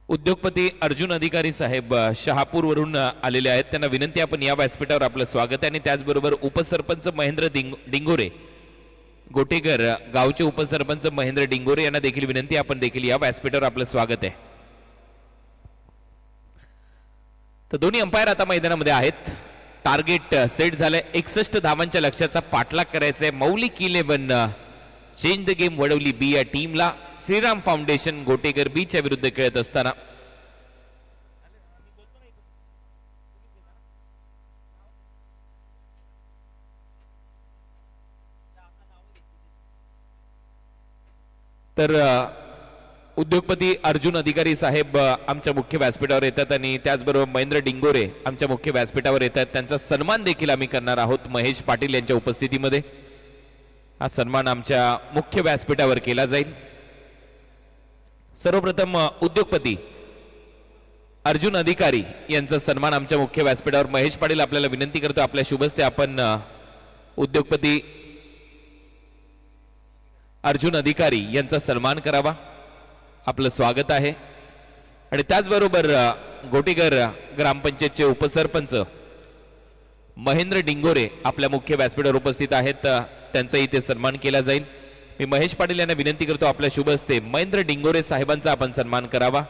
उद्योगपती अर्जुन अधिकारी साहेब शहापूर वरून आलेले आहेत. त्यांना विनंती आपण या व्यासपीठावर आपलं स्वागत आहे. आणि त्याचबरोबर उपसरपंच महेंद्र डिंगोरे गोटेकर गावचे उपसरपंच महेंद्र डिंगोरे यांना देखील विनंती आपण देखील या व्यासपीठावर आपलं स्वागत आहे. तर दोन्ही अंपायर आता मैदानामध्ये आहेत. टार्गेट सेट झालंय. 61 धावांच्या लक्ष्याचा पाठलाग करायचा आहे. Maulik 11 change the game Vadavali B या टीमला. श्रीराम फाउंडेशन गोटेकर बीच्या विरुद्ध खेळत असताना तर उद्योगपती अर्जुन अधिकारी साहेब आमच्या मुख्य व्यासपीठावर येतात आणि त्याचबरोबर महेंद्र डिंगोरे आमच्या मुख्य व्यासपीठावर येतात. त्यांचा सन्मान देखील आम्ही करणार आहोत महेश पाटील यांच्या उपस्थितीमध्ये. हा सन्मान आमच्या मुख्य व्यासपीठावर केला जाईल. सर्वप्रथम उद्योगपती अर्जुन अधिकारी यांचा सन्मान आमच्या मुख्य व्यासपीठावर महेश पाटील आपल्याला विनंती करतो आपल्या शुभस्ते आपण उद्योगपती अर्जुन अधिकारी यांचा सन्मान करावा. आपलं स्वागत आहे. आणि त्याचबरोबर गोटेकर ग्रामपंचायतचे उपसरपंच महेंद्र डिंगोरे आपल्या मुख्य व्यासपीठावर उपस्थित आहेत. त्यांचा इथे सन्मान केला जाईल. मी महेश पाटील यांना विनंती करतो आपल्या शुभ हस्ते महेंद्र डिंगोरे साहेबांचा आपण सन्मान करावा.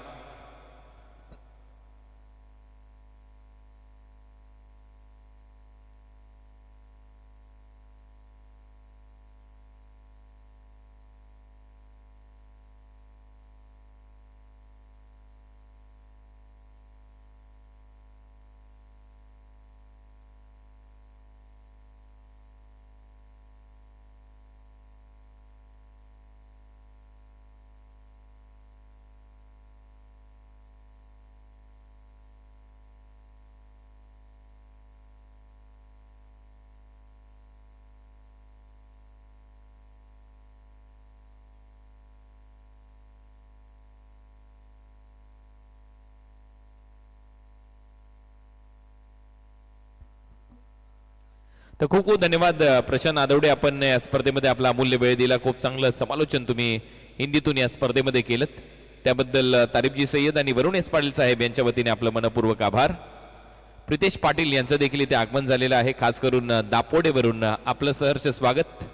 तर खूप खूप धन्यवाद प्रशांत आदवडे. आपण या स्पर्धेमध्ये आपला अमूल्य वेळ दिला. खूप चांगलं समालोचन तुम्ही हिंदीतून या स्पर्धेमध्ये केलं. त्याबद्दल तारिफजी सय्यद आणि वरुण एस पाटील साहेब यांच्या वतीने आपलं मनपूर्वक आभार. प्रितेश पाटील यांचं देखील इथे आगमन झालेलं आहे. खास करून दापोडेवरून आपलं सहर्ष स्वागत.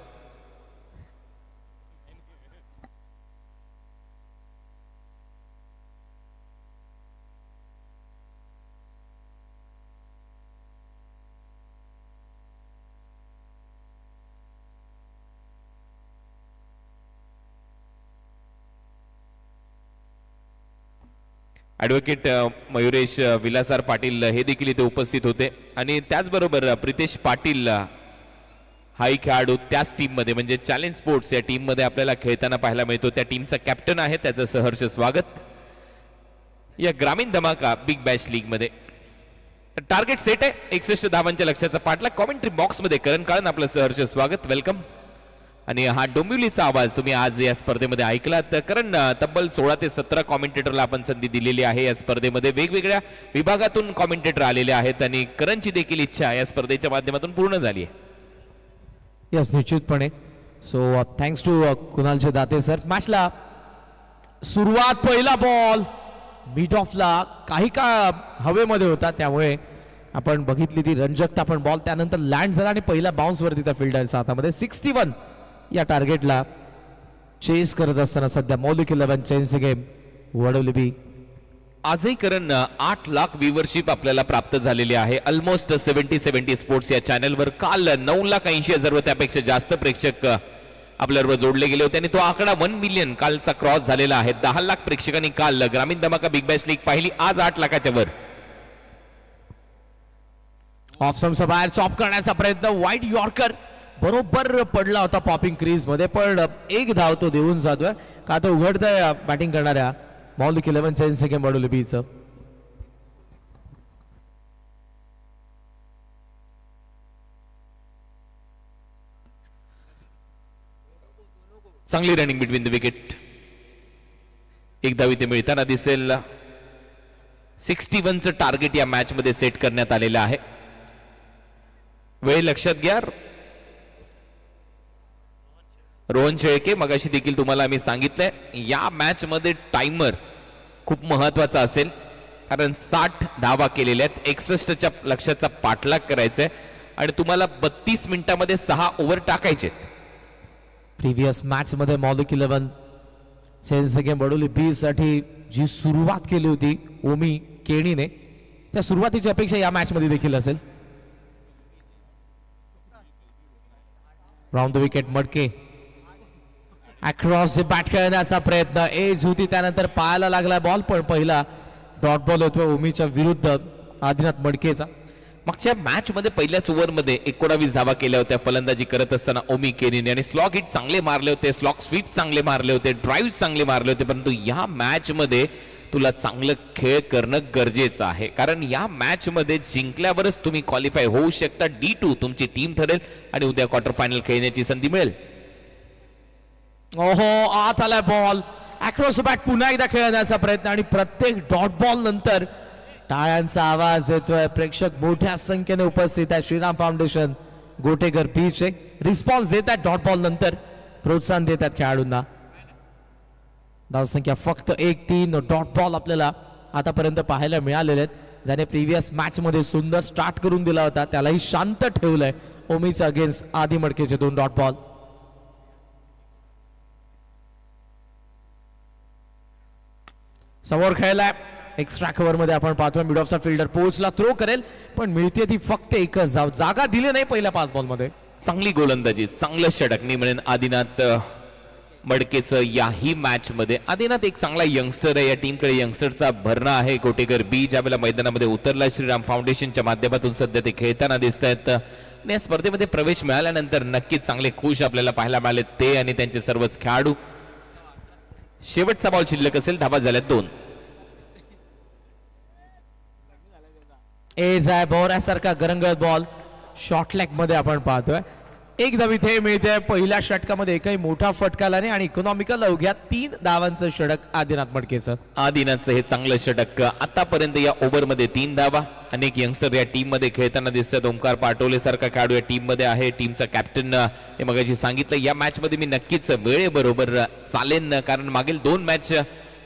ॲडव्होकेट मयुरेश विलासार पाटील हे देखील इथे उपस्थित होते. आणि त्याचबरोबर प्रितेश पाटील हाही खेळाडू त्याच टीममध्ये म्हणजे चॅलेंज स्पोर्ट्स या टीममध्ये आपल्याला खेळताना पाहायला मिळतो. त्या टीमचा कॅप्टन आहे. त्याचं सहर्ष स्वागत या ग्रामीण धमाका बिग बॅश लीगमध्ये. टार्गेट सेट आहे 61 धावांच्या लक्ष्याचा पाठलाग. कॉमेंट्री बॉक्समध्ये करण काळन आपलं सहर्ष स्वागत. वेलकम. आणि हा डोंबिवलीचा आवाज तुम्ही आज या स्पर्धेमध्ये ऐकलात. कारण तब्बल 16 ते 17 कॉमेंटेटरला आपण संधी दिलेली आहे या स्पर्धेमध्ये. वेगवेगळ्या विभागातून कॉमेंटेटर आलेले आहेत आणि करणची देखील इच्छा या स्पर्धेच्या माध्यमातून पूर्ण झाली आहे. यस निश्चितपणे. So thanks to कुणालचे Date sir. मॅचला सुरुवात पहिला बॉल मिड ऑफला काही काळ हवेमध्ये होता त्यामुळे आपण बघितली ती रंजकता पण बॉल त्यानंतर लँड झाला आणि पहिला बाउन्स वरती त्या फिल्डरच्या हातामध्ये. 61 या टार्गेटला चेस करत असताना सध्या मौलिक 11 चेंज गेम वडवली बी आजही करण 8 लाख व्ह्यूवरशिप आपल्याला प्राप्त झालेली आहे ऑलमोस्ट 70 स्पोर्ट्स या चॅनलवर. काल 9,80,000 व त्यापेक्षा जास्त प्रेक्षक आपल्याबरोबर जोडले गेले होते आणि तो आकडा 1 मिलियन कालचा क्रॉस झालेला आहे. 10 लाख प्रेक्षकांनी काल ग्रामीण धमाका बिग बॅश लीग पाहिली. आज 8 लाखाच्या वर. ऑफ स्टंपचा बाहेर चॉप करण्याचा प्रयत्न, वाईट यॉर्कर बरोबर पडला होता पॉपिंग क्रीज मध्ये, पण एक धाव तो देऊन जातोय का तो उघडतोय बॅटिंग करणाऱ्या मौलिक 11 चेंज सेकंड बडोली बीचं. चांगली रनिंग बिटवीन द विकेट. एक धाव इथे मिळताना दिसेल. 61चं टार्गेट या मॅच मध्ये सेट करण्यात आलेलं आहे. वेळ लक्षात घ्या. रोहन शेळके मगाशी देखील तुम्हाला आम्ही सांगितलंय या मॅच मध्ये टाइमर खूप महत्वाचा असेल, कारण 60 धावा केलेल्या आहेत. 61च्या लक्ष्याचा पाठलाग करायचा आहे आणि तुम्हाला 32 मिनिटांमध्ये 6 ओव्हर टाकायचे आहेत. प्रिव्हियस मॅच मध्ये मौलिक 11 चेंज सेकंड बडोली बी साठी जी सुरुवात केली होती ओमी केणीने, त्या सुरुवातीची अपेक्षा या मॅच मध्ये देखील असेल. राऊंड द विकेट मडके अक्रॉस बॅट करण्याचा प्रयत्न, एज होती त्यानंतर पायाला लागला बॉल, पण पहिला डॉट बॉल होतो ओमीच्या विरुद्ध आदिनाथ मडकेचा. मागच्या मॅच मध्ये पहिल्याच ओव्हर मध्ये 19 धावा केल्या होत्या फलंदाजी करत असताना ओमी केनीने आणि स्लॉग हिट चांगले मारले होते, स्लॉग स्वीप चांगले मारले होते, ड्राईव्ह चांगले मारले होते. परंतु या मॅच मध्ये तुला चांगलं खेळ करणं गरजेचं आहे, कारण या मॅच मध्ये जिंकल्यावरच तुम्ही क्वालिफाय होऊ शकता. D2 तुमची टीम ठरेल आणि उद्या क्वार्टर फायनल खेळण्याची संधी मिळेल. ओहो, आत आलाय बॉल. अक्रॉस बॅट पुन्हा एकदा खेळण्याचा प्रयत्न आणि प्रत्येक डॉट बॉल नंतर टाळ्यांचा आवाज येतोय. प्रेक्षक मोठ्या संख्येने उपस्थित आहे. श्रीराम फाउंडेशन गोटेकर बीच रिस्पॉन्स देत आहेत डॉट बॉल नंतर, प्रोत्साहन देत आहेत खेळाडूंना. धावसंख्या फक्त 1-3 डॉट बॉल आपल्याला आतापर्यंत पाहायला मिळालेले आहेत. ज्याने प्रिव्हियस मॅच मध्ये सुंदर स्टार्ट करून दिला होता त्यालाही शांत ठेवलंय ओमीचा अगेन्स्ट आदी मडकेचे 2 डॉट बॉल. समोर खेळलाय एक्स्ट्रा कव्हर मध्ये आपण पाहतोय मिड ऑफचा फिल्डर पोचला, थ्रो करेल पण मिळते ती फक्त एकच धाव. जागा दिली नाही पहिल्या 5 बॉल मध्ये. चांगली गोलंदाजी, चांगलं षटक मी म्हणेन आदिनाथ मडकेचं याही मॅच मध्ये. आदिनाथ एक चांगला यंगस्टर आहे, या टीमकडे यंगस्टरचा भरणा आहे. गोटेकर बी ज्यावेळेला मैदानामध्ये उतरला श्रीराम फाउंडेशनच्या माध्यमातून सध्या ते खेळताना दिसत आहेत आणि या स्पर्धेमध्ये प्रवेश मिळाल्यानंतर नक्कीच चांगले खुश आपल्याला पाहायला मिळाले ते आणि त्यांचे सर्वच खेळाडू. शेवटचा बॉल शिल्लक असेल, धावा झाल्यात 2. एज आहे बोऱ्यासारखा गरंगत बॉल शॉर्ट लेग मध्ये आपण पाहतोय. एक धाव इथे मिळते. पहिल्या षटकामध्ये एकही मोठा फटकाला नाही आणि इकॉनॉमिकल अवघ्या 3 धावांचं षटक आदिनाथ मडकेचं. आदिनाथचं हे चांगलं षटक. आतापर्यंत या ओव्हरमध्ये 3 धावा. अनेक यंगस्टर या टीम मध्ये खेळताना दिसतात. ओमकार पाटोले सारखा खेळाडू या टीम मध्ये आहे. टीमचा कॅप्टन हे मगाशी सांगितलं या मॅच मध्ये मी नक्कीच वेळेबरोबर चालेन, कारण मागील 2 मॅच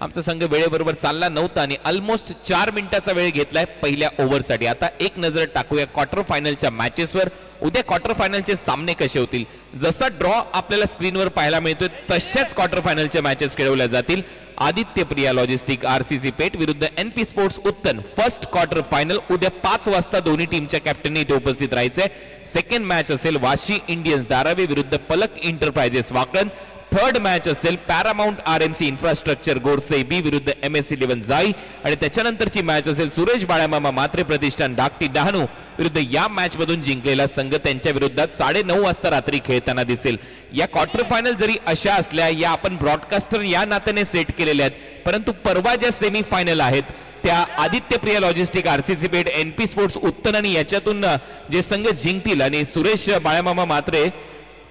आमचा संघ वेळेबरोबर चालला नव्हता आणि ऑलमोस्ट 4 मिनिटाचा वेळ घेतलाय पहिल्या ओव्हरसाठी. आता एक नजर टाकूया क्वार्टर फायनलच्या मॅचेसवर. उद्या क्वार्टर फायनलचे सामने कसे होतील. जसा ड्रॉ आपल्याला स्क्रीनवर पाहायला मिळतोय तशाच क्वार्टर फायनलच्या मॅचेस खेळवल्या जातील. आदित्य प्रिया लॉजिस्टिक RCC पेठ विरुद्ध NP स्पोर्ट्स उत्तन फर्स्ट क्वार्टर फायनल उद्या 5 वाजता दोन्ही टीमच्या कॅप्टननी इथे उपस्थित राहायचंय. सेकंड मॅच असेल वाशी इंडियन्स धारावी विरुद्ध पलक एंटरप्राइजेस वाकण. थर्ड मॅच असेल पॅरामाउंट RMC इन्फ्रास्ट्रक्चर गोरसे बी विरुद्ध MS11 जाई आणि त्याच्यानंतरची मॅच असेल सुरेश बाळामामा मात्रे प्रतिष्ठान धाकटी डहाणू विरुद्ध या मॅच मधून जिंकलेला संघ त्यांच्या विरुद्धात 9:30 वाजता रात्री खेळताना दिसेल. या क्वार्टर फायनल जरी अशा असल्या या आपण ब्रॉडकास्टर या नात्याने सेट केलेल्या आहेत, परंतु परवा ज्या सेमी फायनल आहेत त्या Aditya Priya logistic RCC Peth NP sports उत्तन आणि याच्यातून जे संघ जिंकतील आणि सुरेश बाळामामा मात्रे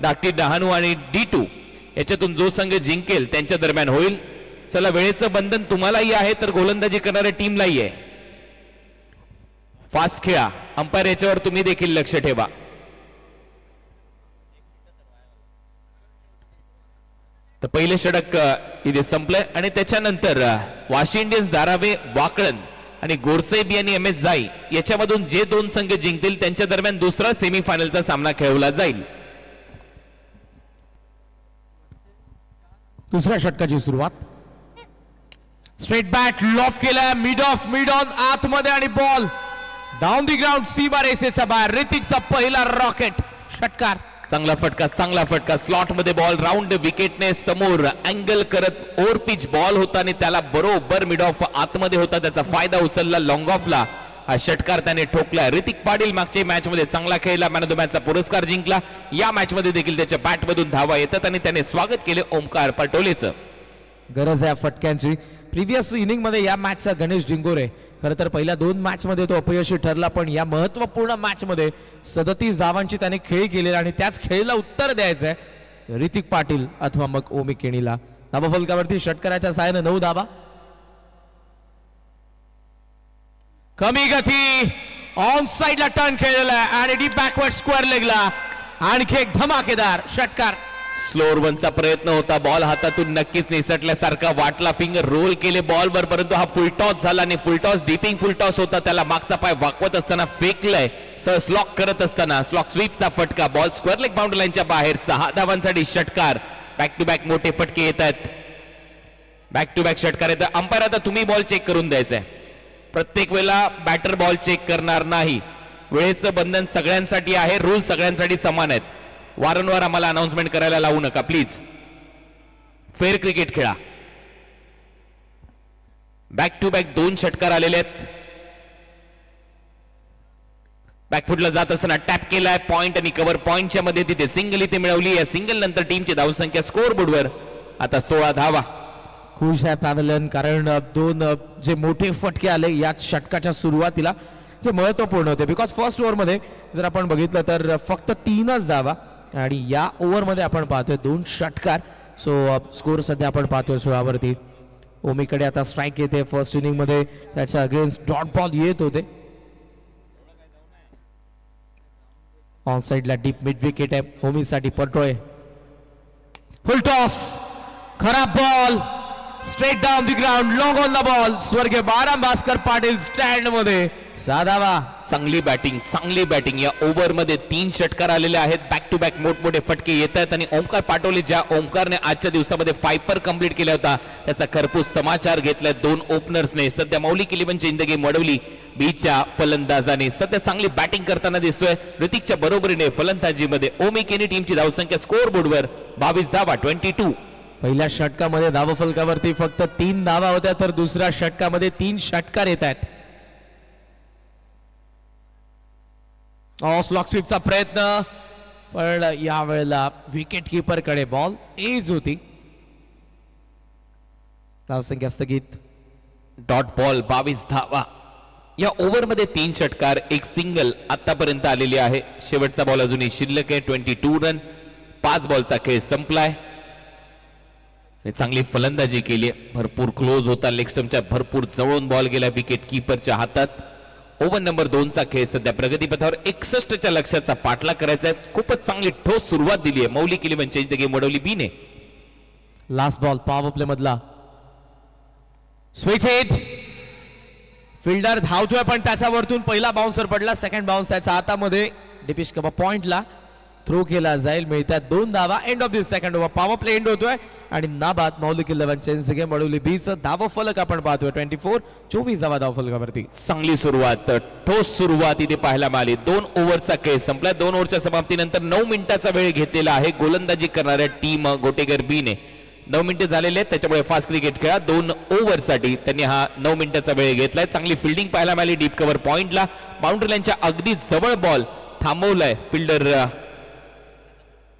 धाकटी डहाणू आणि D2 याच्यातून जो संघ जिंकेल त्यांच्या दरम्यान होईल. चला, वेळेचं बंधन तुम्हालाही आहे तर गोलंदाजी करणाऱ्या टीमलाही आहे. फास्ट खेळा. अंपायर याच्यावर तुम्ही देखील लक्ष ठेवा. तर पहिले षटक इथे संपलंय आणि त्याच्यानंतर वाशी इंडियन्स धारावे वाकळण आणि गोरसेबी आणि MS जाई याच्यामधून जे 2 संघ जिंकतील त्यांच्या दरम्यान दुसरा सेमीफायनलचा सामना खेळवला जाईल. दुसऱ्या षटकाची सुरुवात. स्ट्रेट बॅट लॉफ केलाय, मिड ऑन आतमध्ये आणि बॉल डाऊन दी ग्राउंड सीमा रेसेचा बाहेर. ऋतिकचा पहिला रॉकेट षटकार. चांगला फटका स्लॉट मध्ये बॉल राऊंड विकेटने समोर अँगल करत ओव्हर पिच बॉल होता आणि त्याला बरोबर मिड ऑफ आतमध्ये होता, त्याचा फायदा उचलला. लॉंग ऑफला हा षटकार त्याने ठोकला. ऋतिक पाटील मागच्या मॅच मध्ये चांगला खेळला, मॅन ऑफ द मॅचचा पुरस्कार जिंकला. या मॅच मध्ये देखील त्याच्या बॅट मधून धावा येतात आणि त्याने स्वागत केले ओमकार पटोलेचं. गरज आहे फटक्यांची. प्रिव्हियस इनिंग मध्ये या मॅचचा गणेश डिंगोरे खरं तर पहिल्या 2 मॅच मध्ये तो अपयशी ठरला, पण या महत्वपूर्ण मॅच मध्ये 37 धावांची त्याने खेळी केलेला आणि त्याच खेळीला उत्तर द्यायचं आहे ऋतिक पाटील अथवा मग ओमी केणीला. धावाफलकावरती षटकाराच्या सहाय्याने 9 धावा. कमी गती ऑन साइडला टर्न खेळलेला आहे आणि डीप बॅकवर्ड स्क्वेअर लेगला आणखी एक धमाकेदार षटकार. स्लोअर वनचा प्रयत्न होता, बॉल हातातून नक्कीच निसटल्यासारखा वाटला. फिंगर रोल केले बॉलवर, परंतु हा फुलटॉस झाला आणि फुलटॉस डिपिंग फुलटॉस होता. त्याला मागचा पाय वाकवत असताना फेकलाय, स्लॉक करत असताना स्लॉक स्वीपचा फटका. बॉल स्क्वेअर लेग बाउंड्री लाईनच्या बाहेर. 6 धावांसाठी षटकार. बॅक टू बॅक मोठे फटके येत आहेत, बॅक टू बॅक षटकार येतात. अंपायर आता तुम्ही बॉल चेक करून द्यायचंय. प्रत्येक वेळेला बॅटर बॉल चेक करणार नाही. वेळेचं बंधन सगळ्यांसाठी आहे, रूल सगळ्यांसाठी समान आहेत. वारंवार आम्हाला अनाउन्समेंट करायला लावू नका प्लीज. फेअर क्रिकेट खेळा. बॅक टू बॅक 2 षटकार आलेले आहेत. बॅकफुटला जात असताना टॅप केलाय, पॉइंट आणि कव्हर पॉइंटच्या मध्ये तिथे सिंगल इथे मिळवली. या सिंगल नंतर टीमची धावसंख्या स्कोअर बोर्डवर आता 16 धावा. खुश आहे पॅव्हलियन, कारण 2 जे मोठे फटके आले या षटकाच्या सुरुवातीला जे महत्वपूर्ण होते. बिकॉज फर्स्ट ओव्हर मध्ये जर आपण बघितलं तर फक्त 3च धावा आणि या ओव्हर मध्ये आपण पाहतोय 2 षटकार. सो स्कोर सध्या आपण पाहतोय 16 वरती. ओमीकडे आता स्ट्राईक येते. फर्स्ट इनिंग मध्ये त्याच्या अगेन्स्ट डॉट बॉल येत होते. ऑन साइडला डीप मिड विकेट आहे ओमीसाठी. पटोळे फुल टॉस, खराब ball, straight down the ground, long on the ball. स्वर्गीय बाराम भास्कर पाटील स्टँड मध्ये 6 धावा. चांगली बॅटिंग. या ओव्हर मध्ये 3 षटकार आलेले आहेत. बॅक टू बॅक मोठमोठे फटके येत आहेत आणि ओमकार पाटोले, ज्या ओमकारने आजच्या दिवसामध्ये 5 कंप्लीट केला होता, त्याचा खरपूस समाचार घेतलाय 2 ओपनर्सने. सध्या मौलिक 11ची इंदगी मडवली बीच्या फलंदाजाने. सध्या चांगली बॅटिंग करताना दिसतोय. ऋतिकच्या बरोबरीने फलंदाजीमध्ये ओमी केनी. टीमची धावसंख्या स्कोअर बोर्डवर 22 धावा 22. पहिल्या षटकामध्ये धावफलकावरती फक्त 3 धावा होत्या, तर दुसऱ्या षटकामध्ये 3 षटकार येत आहेत. स्लॉक स्वीपचा प्रयत्न, पण यावेळेला विकेट किपर कडे बॉल एज होती. धावसंख्या स्थगित. डॉट बॉल 22 धावा. या ओव्हर मध्ये 3 षटकार, 1 सिंगल आतापर्यंत आलेली आहे. शेवटचा बॉल अजूनही शिल्लक आहे. 22 रन. 5 बॉलचा खेळ संपलाय. चांगली फलंदाजी केली, भरपूर क्लोज होता. लेग स्टंपच्या भरपूर जवळून बॉल गेला विकेट किपरच्या हातात. ओव्हर नंबर 2चा खेळ सध्या प्रगतीपथावर. 61च्या लक्ष्याचा पाठलाग करायचा आहे. खूपच चांगली ठोस सुरुवात दिली आहे मौलिक 11ची गेम वडवली बीने. लास्ट बॉल पॉवर प्ले मधला. Switch hit. फिल्डर धावतोय पण त्याच्या वरतून पहिला बाउन्सर पडला. सेकंड बाउन्स त्याच्या हातामध्ये. डिपिश कबा पॉइंटला थ्रो केला जाईल. मिळतात 2 धावा. End of this second over. Power play and होतोय आणि नाबाद मौलिक 11ची गेम वडवली बीचं धाव फलक आपण पाहतोय 24. 24 धावा धाव फलकावरती. चांगली सुरुवात, ठोस सुरुवात इथे पाहायला मिळाली. 2 ओव्हरचा खेळ संपला. 2 ओव्हरच्या समाप्तीनंतर 9 मिनिटाचा वेळ घेतलेला आहे गोलंदाजी करणाऱ्या टीम गोटेगर बीने. 9 मिनिटे झालेले आहेत, त्याच्यामुळे फास्ट क्रिकेट खेळा. 2 ओव्हरसाठी त्यांनी हा 9 मिनिटाचा वेळ घेतलाय. चांगली फिल्डिंग पाहायला मिळाली. डीप कव्हर पॉइंटला बाउंड्री लाईनच्या अगदी जवळ बॉल थांबवलाय फिल्डर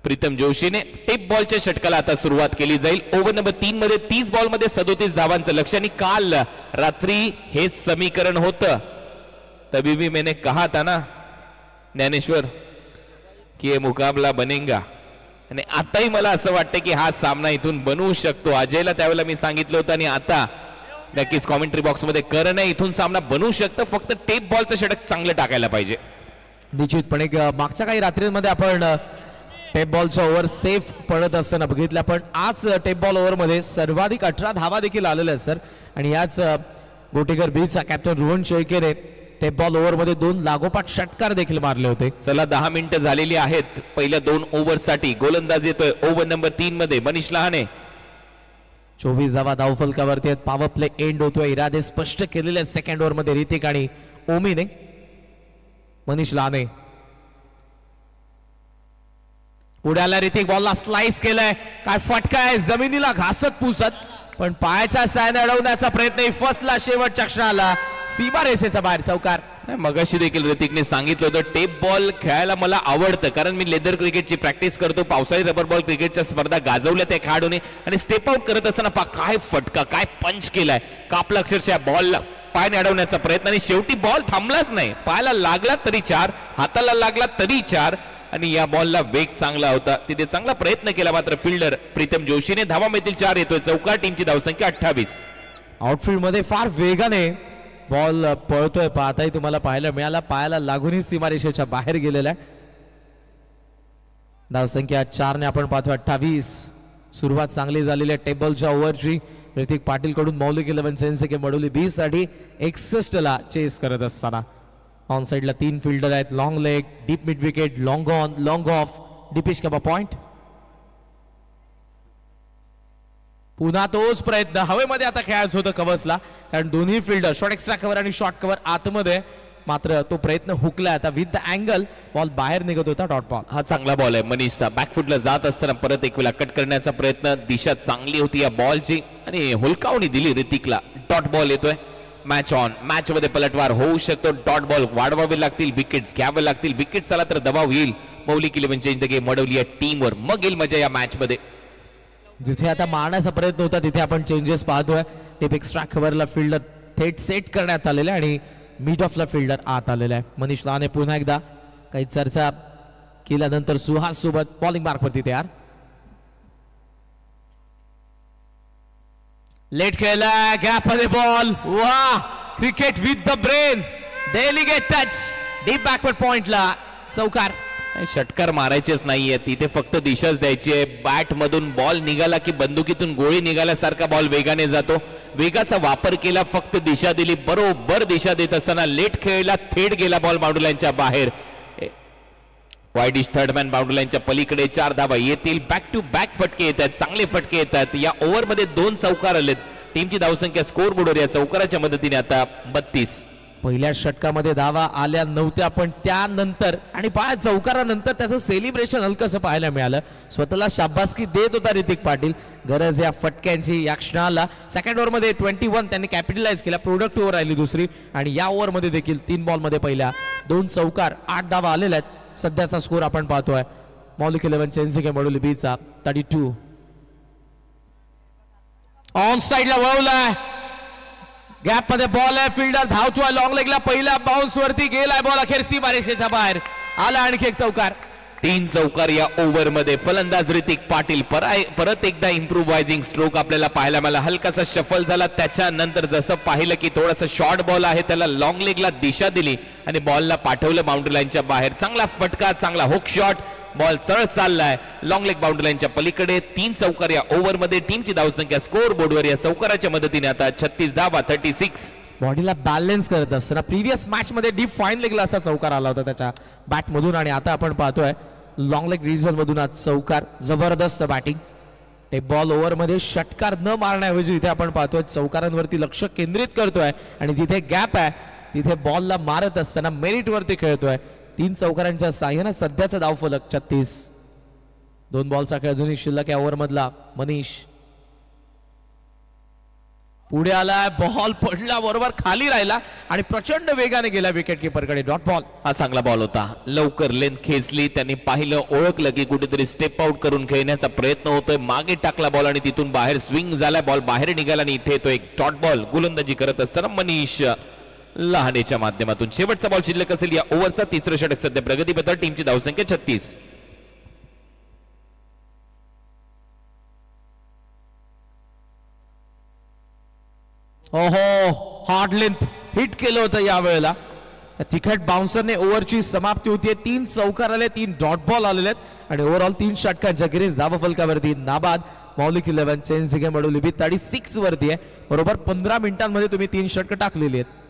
प्रीतम जोशीने. टेप बॉलच्या षटकाला आता सुरुवात केली जाईल. ओव्हर नंबर 3 मध्ये 30 बॉल मध्ये 37 धावांचं लक्ष्य. आणि काल रात्री हेच समीकरण होतं. तभी भी मैंने कहा था ना ज्ञानेश्वर की ये मुकाबला बनेगा. आणि आताही मला असं वाटतं की हा सामना इथून बनवू शकतो. अजयला त्यावेळेला मी सांगितलं होतं आणि आता नक्कीच कॉमेंट्री बॉक्स मध्ये करणं इथून सामना बनवू शकतं. फक्त टेप बॉलचं षटक चांगलं टाकायला पाहिजे. निश्चितपणे मागच्या काही रात्रीमध्ये आपण टेप बॉलचा ओव्हर सेफ पडत असताना बघितलं, पण आज टेप बॉल ओव्हर मध्ये सर्वाधिक 18 धावा देखील आलेल्या आहेत सर. आणि याच गोटेगर बीचा कॅप्टन रोहन शेळकेने टेप बॉल ओव्हर मध्ये 2 लागोपाठ षटकार देखील मारले होते. चला 10 मिनिटं झालेली आहेत पहिल्या 2 ओव्हरसाठी. गोलंदाज येतोय ओव्हर नंबर 3 मध्ये मनीष लहाने. 24 धावा धावफलकावरती आहेत. पॉवर प्ले एंड होतोय. इरादे स्पष्ट केलेले आहेत सेकंड ओव्हर मध्ये ऋतिक आणि ओमीने. मनीष लहाने पुढे आला. ऋतिक बॉलला स्लाइस केलाय. काय फटका आहे जमिनीला घासत पुसत, पण पायाचा सायन अडवण्याचा प्रयत्न फसला शेवटच्या क्षणाला. सीमा रेषेचा बाहेर चौकार. मगाशी देखील ऋतिकने सांगितलं होतं टेप बॉल खेळायला मला आवडतं, कारण मी लेदर क्रिकेटची प्रॅक्टिस करतो. पावसाळी रबर बॉल क्रिकेटच्या स्पर्धा गाजवल्या त्या खेळाडूने आणि स्टेप आउट करत असताना काय फटका, काय पंच केलाय. कापला अक्षरशः बॉलला पायाने अडवण्याचा प्रयत्न आणि शेवटी बॉल थांबलाच नाही. पायाला लागला तरी 4, हाताला लागला तरी 4 आणि या बॉलला वेग चांगला होता. तिथे चांगला प्रयत्न केला मात्र फिल्डर प्रीतम जोशीने. धावा मिळतील 4 येतोय. चौकार. टीमची धावसंख्या 28. आउटफील्ड मध्ये फार वेगाने बॉल पळतोय. पाहताही तुम्हाला पाहायला मिळाला. पायाला लागूनही सीमारेषेच्या बाहेर गेलेला आहे. धावसंख्या 4 ने आपण पाहतो 28. सुरुवात चांगली झालेली आहे टेबलच्या ओव्हरची. ऋतिक पाटील कडून मौलिक 11 सेन्सिके मडोली 20 साठी 61 ला चेस करत असताना ऑन साइडला 3 फिल्डर आहेत. Long leg, deep mid wicket, long on, long off, deepish cover point. पुन्हा तोच प्रयत्न. हवेमध्ये आता खेळायचं होतं कव्हर्सला, कारण दोन्ही फिल्डर शॉर्ट एक्स्ट्रा कव्हर आणि शॉर्ट कव्हर आतमध्ये. मात्र तो प्रयत्न हुकला. आता विथ द अँगल बॉल बाहेर निघत होता. Dot ball. हा चांगला बॉल आहे मनीषचा. बॅकफुटला जात असताना परत एक वेळा कट करण्याचा प्रयत्न. दिशा चांगली होती या बॉलची आणि हुलकावणी दिली ऋतिकला. डॉट बॉल येतोय. Match on. मॅच मध्ये पलटवार होऊ शकतो. डॉट बॉल वाढवावे लागतील, विकेट्स घ्यावे लागतील. विकेट्स आला तर दबाव येईल. मौलिक 11 चेंज द गेम मडवली या टीमवर. मग येईल मजा या मॅच मध्ये. जिथे आता मारण्याचा प्रयत्न होता तिथे आपण चेंजेस पाहतोय. टिप एक्स्ट्रा कव्हरला फिल्डर थेट सेट करण्यात आलेला आहे आणि मिड ऑफला फिल्डर आत आलेला आहे. मनीष लहाने पुन्हा एकदा काही चर्चा केल्यानंतर सुहास सोबत बॉलिंग मार्कवरती तयार. लेट खेळला. गॅप मध्ये बॉल. वा, cricket with the brain. Delegate touch. Deep backward पॉइंटला चौकार. षटकार मारायचेच नाहीये तिथे, फक्त दिशाच द्यायची आहे. बॅट मधून बॉल निघाला की बंदुकीतून गोळी निघाल्यासारखा बॉल वेगाने जातो. वेगाचा वापर केला, फक्त दिशा दिली. बरोबर दिशा देत असताना लेट खेळला. थेट गेला बॉल बाउंड्री लाईनच्या बाहेर. वाईडिश थर्डमॅन बाउंड्री लाईनच्या पलीकडे. 4 धावा येतील. बॅक टू बॅक फटके येत आहेत. चांगले फटके येतात. या ओव्हरमध्ये 2 चौकार आलेत. टीमची धावसंख्या स्कोर बोर्डवर या चौकाराच्या मदतीने आता 32. पहिल्या षटकामध्ये धावा आल्या नव्हत्या, पण त्यानंतर आणि चौकारानंतर त्याचं सेलिब्रेशन हलकंसं पाहायला मिळालं. स्वतःला शाबासकी देत होता ऋतिक पाटील. गरज या फटक्यांची या क्षणाला. सेकंड ओव्हरमध्ये 21 त्यांनी कॅपिटलाइज केला. प्रोडक्ट ओव्हर राहिली दुसरी आणि या ओव्हरमध्ये देखील 3 बॉलमध्ये पहिल्या 2 चौकार, 8 धावा आलेल्या आहेत. सध्याचा स्कोर आपण पाहतोय मौलिक 11 सेन्सिके मडोली बीचा 32. ऑन साइडला वळवलाय. गॅप मध्ये बॉल आहे. फिल्डर धावतोय लॉंग लेगला. पहिल्या बाउन्स वरती गेलाय बॉल. अखेर सीमारेषेच्या बाहेर आला. आणखी एक चौकार. 3 चौकार या ओव्हर मध्ये. फलंदाज ऋतिक पाटील परत एकदा इम्प्रूव्हायझिंग स्ट्रोक आपल्याला पाहायला मिळाला. हलकासा शफल झाला. त्याच्यानंतर जसं पाहिलं की थोडासा शॉर्ट बॉल आहे, त्याला लॉंग लेगला दिशा दिली आणि बॉलला पाठवलं बाउंड्री लाईनच्या बाहेर. चांगला फटका, चांगला हुक शॉट. बॉल सरळ चाललाय लॉंग लेग बाउंड्री लाईनच्या पलीकडे. 3 चौकार या ओव्हर मध्ये. टीमची धावसंख्या स्कोर बोर्डवर या चौकाराच्या मदतीने आता 36 धावा 36. बॉडीला बॅलन्स करत असताना प्रिव्हियस मॅच मध्ये डीप फाईन लेगला असा चौकार आला होता त्याच्या बॅट मधून आणि आता आपण पाहतोय लॉंग लेग रिजन मधून आज चौकार. जबरदस्त बॅटिंग. ते बॉल ओव्हर मध्ये षटकार न मारण्याऐवजी इथे आपण पाहतोय चौकारांवरती लक्ष केंद्रित करतोय आणि जिथे गॅप आहे तिथे बॉलला मारत असताना मेरिट वरती खेळतोय. 3 चौकारांच्या साह्याने सध्याचा धावफलक 36. 2 बॉलचा खेळ अजूनही शिल्लक या ओव्हर मधला. मनीष पुढे आलाय. बॉल पडला बरोबर खाली राहिला आणि प्रचंड वेगाने गेला विकेट किपरकडे. Dot ball. हा चांगला बॉल होता. लवकर लेंथ खेचली. त्यांनी पाहिलं, ओळखलं की कुठेतरी स्टेप आउट करून खेळण्याचा प्रयत्न होतोय. मागे टाकला बॉल आणि तिथून बाहेर स्विंग झालाय. बॉल बाहेर निघाला आणि इथे तो एक डॉट बॉल. गोलंदाजी करत असताना मनीष लहानेच्या माध्यमातून. शेवटचा बॉल शिल्लक असेल या ओव्हरचा. 3रं षटक सध्या प्रगतीपथावर. टीमची धावसंख्या 36. ओहो, हार्ड लेंथ हिट केलं होतं या वेळेला. तिखट बाउन्सरने ओव्हरची समाप्ती होतीये. 3 चौकार आले, 3 डॉट बॉल आलेले आहेत आणि ओव्हरऑल 3 षटकांच्या गिरीज धावफलकावरती नाबाद. मौलिक 11 सेन्सिके मडोली 36 वरती आहे. बरोबर 15 मिनिटांमध्ये तुम्ही 3 षटक टाकलेली आहेत.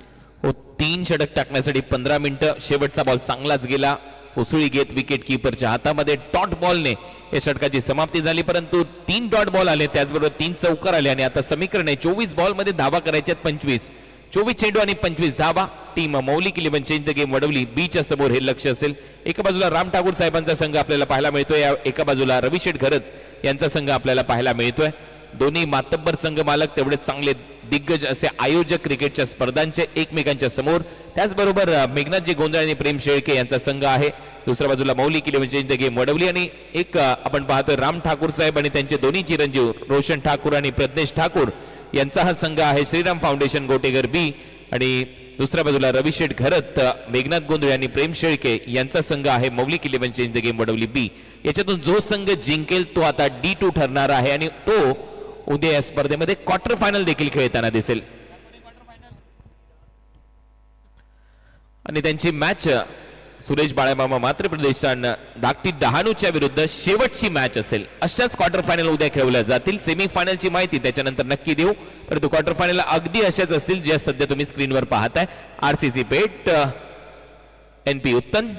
हो, 3 षटक टाकण्यासाठी 15 मिनिटं. शेवटचा बॉल चांगलाच गेला. उसळी घेत विकेट किपरच्या हातामध्ये डॉट बॉलने या षटकाची समाप्ती झाली, परंतु 3 डॉट बॉल आले, त्याचबरोबर 3 चौकार आले आणि आता समीकरण आहे 24 बॉल मध्ये धावा करायच्यात 25. 24 चेंडू आणि 25 धावा. टीम मौलिक 11 चेंज द गेम वडवली बीच्या समोर हे लक्ष असेल. एका बाजूला राम ठाकूर साहेबांचा संघ आपल्याला पाहायला मिळतोय, एका बाजूला रविशेठ घरत यांचा संघ आपल्याला पाहायला मिळतोय. दोन्ही मातब्बर संघ मालक तेवढे चांगले दिग्गज असे आयोजक क्रिकेटच्या स्पर्धांचे एकमेकांच्या समोर. त्याचबरोबर मेघनाथजी गोंधळ आणि प्रेम शेळके यांचा संघ आहे. दुसऱ्या बाजूला मौलिक 11 चेंज द गेम वडवली आणि एक आपण पाहतोय राम ठाकूर साहेब आणि त्यांचे दोन्ही चिरंजीव रोशन ठाकूर आणि प्रज्ञेश ठाकूर यांचा हा संघ आहे श्रीराम फाउंडेशन गोटेगर बी. आणि दुसऱ्या बाजूला रविशेठ घरत मेघनाथ गोंधळे आणि प्रेम शेळके यांचा संघ आहे Maulik 11 change the game Vadavali B. याच्यातून जो संघ जिंकेल तो आता D2 ठरणार आहे आणि तो उद्या या स्पर्धेमध्ये क्वार्टर फायनल देखील खेळताना दिसेल. आणि त्यांची मॅच सुरेश बाळामामा मात्र प्रदेशान धाकटी डहाणूच्या विरुद्ध शेवटची मॅच असेल. अशाच क्वार्टर फायनल उद्या खेळवल्या जातील. सेमी फायनलची माहिती त्याच्यानंतर नक्की देऊ, परंतु क्वार्टर फायनल अगदी अशाच असतील ज्या सध्या तुम्ही स्क्रीनवर पाहताय. RCC पेठ NP उत्तन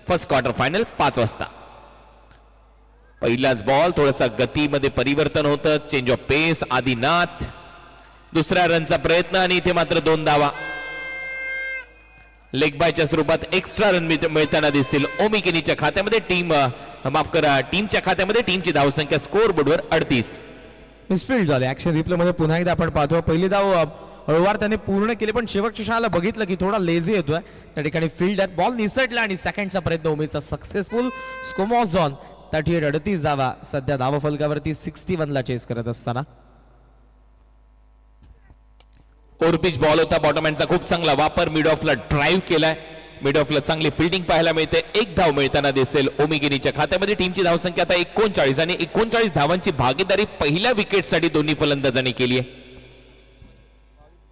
फर्स्ट क्वार्टर फायनल 5 वाजता. पहिलाच बॉल, थोडासा गतीमध्ये परिवर्तन होतं, चेंज ऑफ पेस. आदिनाथ दुसऱ्या रनचा प्रयत्न आणि इथे मात्र 2 धावा. लेग बायच्या स्वरूपात एक्स्ट्रा रन मिळताना दिसतील ओमिकेनीच्या खात्यामध्ये. टीमच्या खात्यामध्ये टीमची धावसंख्या स्कोअर बोर्डवर 38. मिसफील्ड झाले. ऍक्शन रिप्ले मध्ये पुन्हा एकदा आपण पाहतो. पहिली धाव हळूवार त्याने पूर्ण केली, पण शेवटच्या क्षणाला बघितलं की थोडा लेझी येतोय. त्या ठिकाणी फील्ड बॉल निसटला आणि सेकंडचा प्रयत्न उमेदचा सक्सेसफुल. स्कोमॉस झॉन 38 धावा सध्या धाव फलकावरती 61 ला चेस करत असताना. ओव्हरपिच बॉल होता. बॉटमहँडचा खूप चांगला वापर. मिड ऑफला ड्राईव्ह केलाय. मिड ऑफला चांगली फिल्डिंग पाहायला मिळते. 1 धाव मिळताना दिसेल ओमिगिनीच्या खात्यामध्ये. टीमची धावसंख्या आता 39 आणि 39 धावांची भागीदारी पहिल्या विकेटसाठी दोन्ही फलंदाजांनी केली आहे.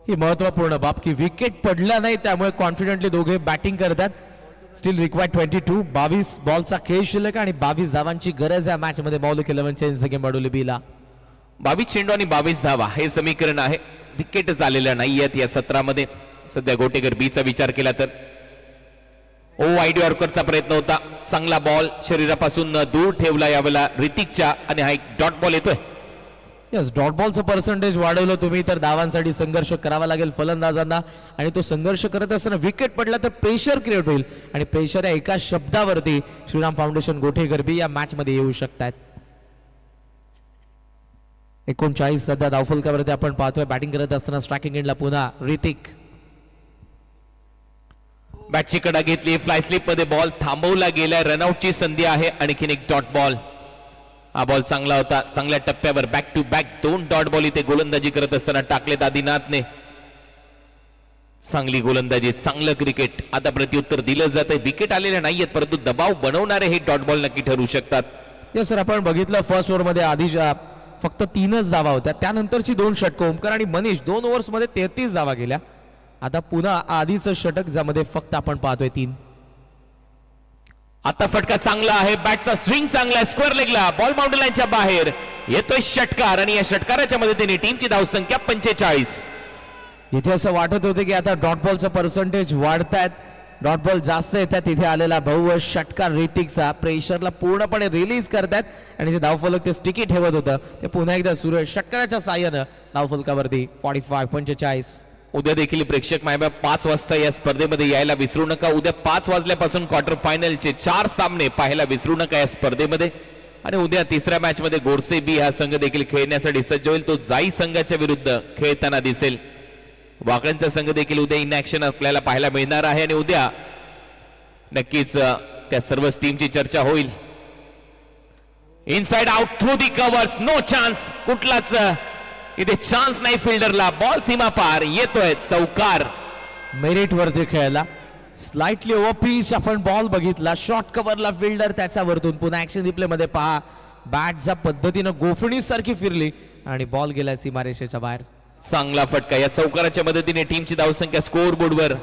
ही महत्वपूर्ण बाब की विकेट पडला नाही, त्यामुळे कॉन्फिडेंटली दोघे बॅटिंग करतात. Steel required 22. 22 बॉलचा खेळ शिल्लक आणि 22 धावांची गरज आहे मॅच मध्ये. मौलिक 11 चेंज गेम वडवली बीला. 22 चेंडू आणि 22 धावा हे समीकरण आहे. विकेटच आलेल्या नाहीयेत या सत्रामध्ये सध्या गोटेकर बीचा विचार केला तर. वाईड यॉर्करचा प्रयत्न होता. चांगला बॉल शरीरापासून दूर ठेवला यावेळेला ऋतिकच्या आणि हा एक डॉट बॉल येतोय. यस, डॉट बॉलचं पर्सेंटेज वाढवलं तुम्ही तर धावांसाठी संघर्ष करावा लागेल फलंदाजांना. आणि तो संघर्ष करत असताना विकेट पडला तर प्रेशर क्रिएट होईल आणि प्रेशर या एका शब्दावरती श्रीराम फाउंडेशन गोटेकर बी या मॅच मध्ये येऊ शकतात. 39 सध्या धावफलकावरती आपण पाहतोय. बॅटिंग करत असताना स्ट्रायकिंग एंडला पुन्हा ऋतिक. बॅटची कडा घेतली. फ्लाय स्लिप मध्ये बॉल थांबवला गेलाय. रनआउटची संधी आहे. आणखीन एक डॉट बॉल. हा बॉल चांगला होता. चांगल्या टप्प्यावर back to back 2 dot ball इथे गोलंदाजी करत असताना टाकलेत आदिनाथने. चांगली गोलंदाजी, चांगलं क्रिकेट. आता प्रत्युत्तर दिलं जात आहे. विकेट आलेल्या नाहीयेत, परंतु दबाव बनवणारे हे डॉट बॉल नक्की ठरू शकतात. यस सर, आपण बघितलं फर्स्ट ओव्हर मध्ये आधीच्या फक्त 3च धावा होत्या. त्यानंतरची 2 षटकं ओमकार आणि मनीष 2 ओव्हर्स मध्ये 33 धावा गेल्या. आता पुन्हा आधीचं षटक ज्यामध्ये फक्त आपण पाहतोय 3. आता फटका चांगला आहे. बॅटचा स्विंग चांगला आहे. स्क्वेअर लेगला बॉल बाउंड्री लाईनच्या बाहेर येतोय षटकार आणि या षटकाराच्या मदतीने टीमची धावसंख्या 45. जिथे असं वाटत होतं की आता डॉट बॉलचं पर्सेंटेज वाढतायत, डॉट बॉल जास्त येतात, तिथे आलेला भव्य षटकार ऋतिकचा प्रेशरला पूर्णपणे रिलीज करतात आणि जे धावफलक ते स्टिकी ठेवत होतं ते पुन्हा एकदा सुरेश षटकाराच्या साह्यानं धावफलकावरती 45. उद्या देखील प्रेक्षक मायबाप 5 वाजता या स्पर्धेमध्ये यायला विसरू नका. उद्या 5 वाजल्यापासून क्वार्टर फायनलचे 4 सामने पाहायला विसरू नका या स्पर्धेमध्ये. आणि उद्या तिसऱ्या मॅच मध्ये गोडसे बी हा संघ देखील खेळण्यासाठी सज्ज होईल. तो जाई संघाच्या विरुद्ध खेळताना दिसेल. वाकड्यांचा संघ देखील उद्या इन ऍक्शन आपल्याला पाहायला मिळणार आहे आणि उद्या नक्कीच त्या सर्व टीमची चर्चा होईल. Inside out through the covers. No chance. कुठलाच इथे चान्स नाही फिल्डरला. बॉल सीमा पार येतोय. चौकार. मेरिट वरती खेळला. स्लाइटली ओव्हर पिच आपण बॉल बघितला. शॉर्ट कव्हरला फिल्डर त्याच्या वरतून. पुन्हा ऍक्शन रिप्ले मध्ये पहा. बॅट ज्या पद्धतीनं गोफणी सारखी फिरली आणि बॉल गेला सीमारेषेच्या बाहेर. चांगला फटका. या चौकाराच्या मदतीने टीमची धावसंख्या स्कोअर बोर्डवर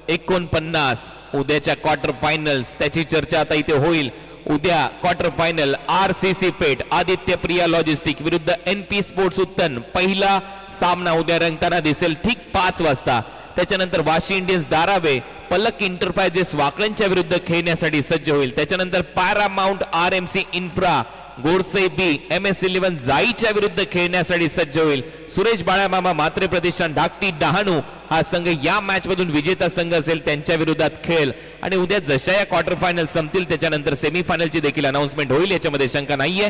49. उद्याच्या क्वार्टर फायनल्स त्याची चर्चा आता इथे होईल. उद्या quarter final RCC Peth Aditya Priya logistic विरुद्ध NP स्पोर्ट्स उत्तन. पहिला सामना उद्या रंगताना दिसेल ठीक 5 वाजता. त्याच्यानंतर वाशी इंडियन्स धारावे पलक इंटरप्राइजेस वाकड्यांच्या विरुद्ध खेळण्यासाठी सज्ज होईल. त्याच्यानंतर paramount RMC infra Godse B MS11 जाईच्या विरुद्ध खेळण्यासाठी सज्ज होईल. सुरेश बाळामामा मात्रे प्रतिष्ठान धाकटी डहाणू हा संघ या मॅच मधून विजेता संघ असेल त्यांच्या विरोधात खेळेल. आणि उद्या जशा या क्वार्टर फायनल संपतील त्याच्यानंतर सेमीफायनलची देखील अनाउन्समेंट होईल, याच्यामध्ये शंका नाहीये.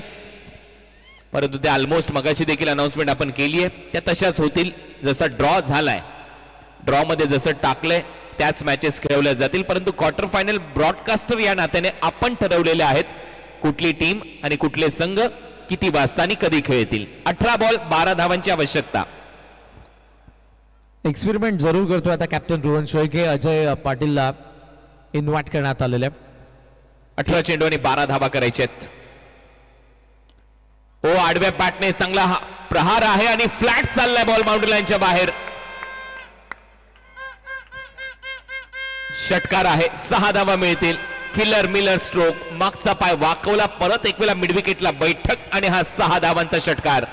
परंतु त्या ऑलमोस्ट मगाशी देखील अनाउन्समेंट आपण केली आहे, त्या तशाच होतील. जसा ड्रॉ झालाय, ड्रॉ मध्ये जसं टाकलंय त्याच मॅचेस खेळवल्या जातील. परंतु क्वार्टर फायनल ब्रॉडकास्टर या नात्याने आपण ठरवलेले आहेत कुठली टीम आणि कुठले संघ किती वाजता आणि कधी खेळतील. 18 बॉल 12 धावांची आवश्यकता. एक्सपेरिमेंट जरूर करतोय आता कॅप्टन रोहन शोळके. अजय पाटीलला इन्व्हाइट करण्यात आलेले. 18 चेंडू आणि 12 धावा करायचे आहेत. ओ आडव्या बॅटने चांगला प्रहार आहे आणि फ्लॅट चाललाय बॉल बाउंड्री लाईनच्या बाहेर. षटकार आहे, 6 धावा मिळतील. किलर मिलर स्ट्रोक, मागचा पाय वाकवला, परत एक वेळा मिड विकेटला बैठक आणि हा 6 धावांचा षटकार.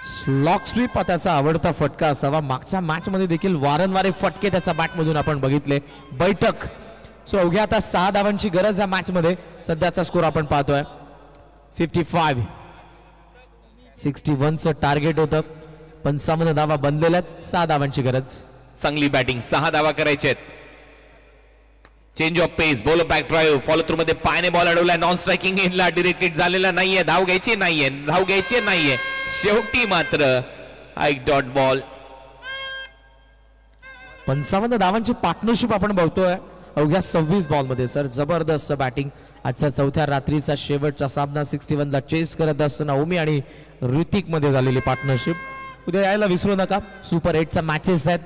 स्लॉक स्वीप त्याचा आवडता फटका असावा. मागच्या मॅच मध्ये देखील वारंवार फटके त्याच्या बॅट मधून आपण बघितले. बैठक. सो अवघ्या आता 6 धावांची गरज या मॅच मध्ये. सध्याचा स्कोर आपण पाहतोय 55. 61चं टार्गेट होतं, 55 धावा बनलेल्या आहेत. 6 धावांची गरज. चांगली बॅटिंग, 6 धावा करायचे आहेत. Change of pace, bowler back drive, follow through मध्ये पायाने बॉल अडवलाय. नॉन स्ट्रायकिंग इनला डिरेक्टेड झालेला नाहीये. धाव घ्यायची नाहीये, धाव घ्यायची नाहीये. शेवटी मात्र एक डॉट बॉल. 55 धावांची पार्टनरशिप आपण बघतोय अवघ्या 26 बॉल मध्ये. सर जबरदस्त बॅटिंग. आजच्या चौथ्या रात्रीचा शेवटचा सामना 61 ला चेस करत असताना ओमी आणि ऋतिक मध्ये झालेली पार्टनरशिप. उद्या यायला विसरू नका. सुपर 8चा मॅचेस आहेत.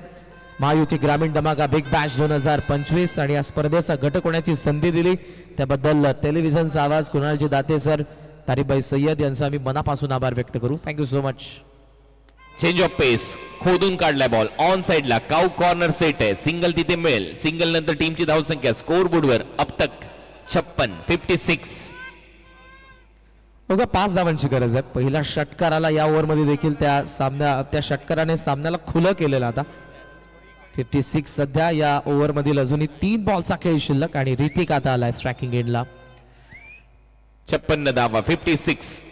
महायुती ग्रामीण धमाका बिग बॅश 2025 आणि या स्पर्धेचा घटक होण्याची संधी दिली त्याबद्दल टेलिव्हिजनचा आवाज कुणालजी दाते सर, तारिकभाई सय्यद यांचा आम्ही मनापासून आभार व्यक्त करू. Thank you so much. Change of pace, खोदून काढलाय बॉल ऑन साइडला. काउ कॉर्नर सेट आहे, सिंगल तिथे मिळेल. सिंगल नंतर टीमची धावसंख्या स्कोर बोर्डवर अब तक 56. बघा 5 धावांची गरज आहे. पहिल्या षटकाराला या ओव्हरमध्ये देखील त्या षटकाराने सामन्याला खुलं केलेलं. आता 56 सध्या या ओव्हर मधील अजूनही 3 बॉलचा खेळ शिल्लक आणि ऋतिक आता आलाय स्ट्रायकिंग एंडला. 56 धावा, 56.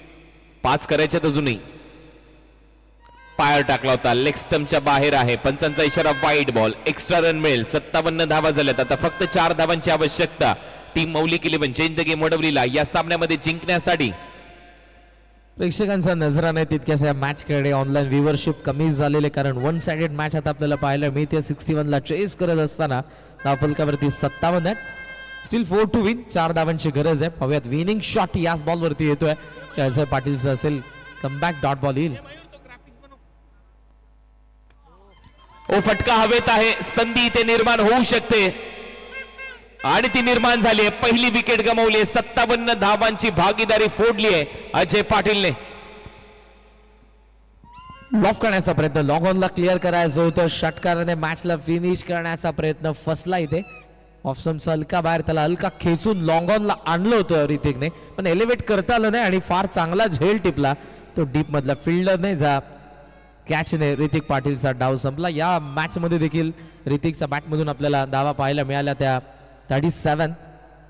5 करायच्यात अजूनही. पायर टाकला होता, लेग स्टंपच्या बाहेर आहे. पंचांचा इशारा वाईड बॉल. एक्स्ट्रा रन मिळेल. 57 धावा झाल्यात. आता फक्त 4 धावांची आवश्यकता. टीम मौलिक 11 चेंज द गेम वडवलीला या सामन्यामध्ये जिंकण्यासाठी. प्रेक्षकांचा नजरा नाही तितक्याच या मॅच कडे. ऑनलाईन व्ह्यूवरशिप कमी झालेले कारण वन साइडेड मॅच आता आपल्याला पाहायला मिळते. 61 ला चेस करत असताना धावफलकावरती 57 आहेत. Steel 4 to win. 4 धावांची गरज आहे. पाहूयात विनिंग शॉट याच बॉल वरती येतोय. अजय पाटीलचं असेल. कमबॅक डॉट बॉल येईल. ओ फटका हवेत आहे. संधी इथे निर्माण होऊ शकते आणि ती निर्माण झाली आहे. पहिली विकेट गमावली आहे. 57 धावांची भागीदारी फोडली आहे अजय पाटीलने. लॉफ करण्याचा प्रयत्न, लॉग ऑनला क्लिअर करायचं होतं. षटकाराने मॅचला फिनिश करण्याचा प्रयत्न फसला इथे. ऑफ स्टंपचा हलका बाहेर, त्याला हलका खेचून लॉंग ऑनला आणलं होतं ऋतिकने, पण एलिव्हेट करता आलं नाही आणि फार चांगला झेल टिपला तो डीप मधला फिल्डरने. जा कॅचने ऋतिक पाटीलचा डाव संपला. या मॅच मध्ये देखील ऋतिकच्या बॅटमधून आपल्याला धावा पाहायला मिळाल्या त्या 37.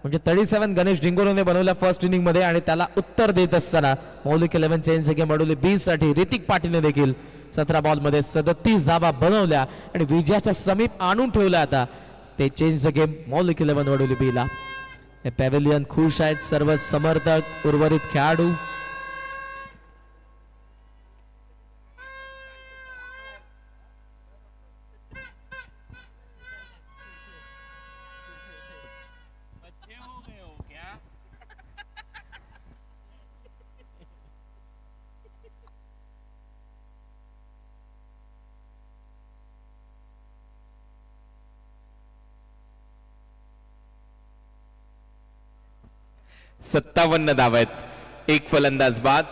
म्हणजे 37 गणेश डिंगोरोने बनवल्या फर्स्ट इनिंग मध्ये आणि त्याला उत्तर देत असताना मौलिक 11 चेंज गेम अडवली 20 साठी ऋतिक पाटीलने देखील 17 बॉल मध्ये 37 धावा बनवल्या आणि विजयाच्या समीप आणून ठेवल्या. आता ते चेंज गेम मौलिक 11 वडवली बीला. हे पॅव्हेलियन खुश आहेत सर्व समर्थक, उर्वरित खेळाडू. सत्तावन्न धावा आहेत. एक फलंदाज बाद.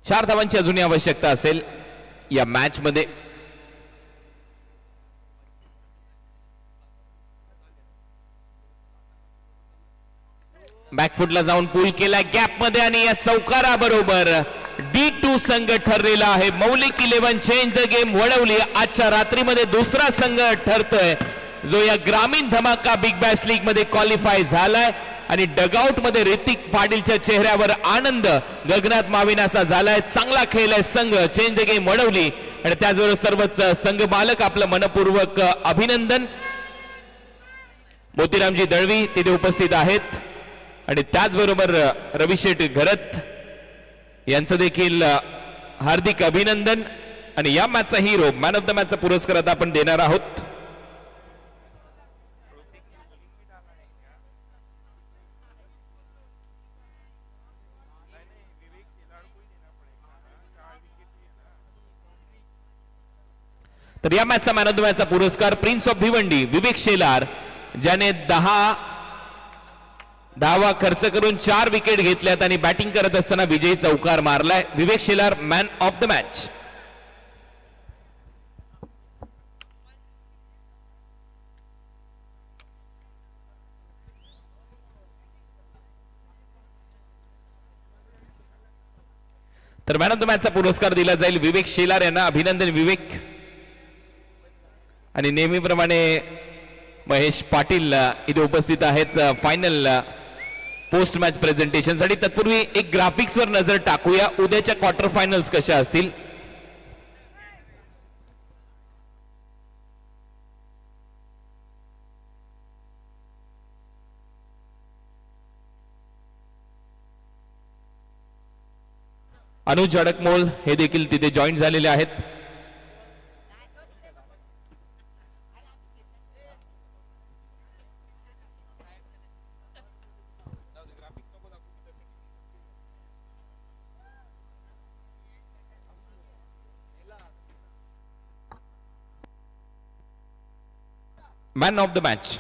4 धावांची अजूनही आवश्यकता असेल या मॅच मध्ये. बॅकफुटला जाऊन पूल केला गॅप मध्ये आणि या चौकारा बरोबर D2 संघ ठरलेला आहे. Maulik 11 change the game Vadavali आजच्या रात्रीमध्ये दुसरा संघ ठरतोय जो या ग्रामीण धमाका बिग बॅश लीग मध्ये क्वालिफाय झालाय आणि डगआउट मध्ये ऋतिक पाटीलच्या चेहऱ्यावर आनंद गगनात माविनासा झालाय. चांगला खेळ आहे संघ चेंज द गेम वडवली आणि त्याचबरोबर सर्वच संघ मालक आपलं मनपूर्वक अभिनंदन. मोतीरामजी दळवी तिथे उपस्थित आहेत आणि त्याचबरोबर रविशेठ घरत यांचं देखील हार्दिक अभिनंदन. आणि या मॅचचा हिरो मॅन ऑफ द मॅचचा पुरस्कार आता आपण देणार आहोत. तर या मॅचचा मॅन ऑफ द मॅचचा पुरस्कार प्रिन्स ऑफ भिवंडी विवेक शेलार ज्याने 10 खर्च करून 4 विकेट घेतल्यात आणि बॅटिंग करत असताना विजयी चौकार मारलाय. Vivek Shelar man of the match. तर मॅन ऑफ द मॅचचा पुरस्कार दिला जाईल विवेक शेलार यांना. अभिनंदन विवेक. आणि नेहमीप्रमाणे महेश पाटील इथे उपस्थित आहेत फायनल पोस्ट मॅच प्रेझेंटेशन साठी. तत्पूर्वी एक ग्राफिक्स वर नजर टाकूया उद्याच्या क्वार्टर फायनल्स कशा असतील. अनुज अडकमोल हे देखील तिथे जॉईन झालेले आहेत. मॅन ऑफ द मॅच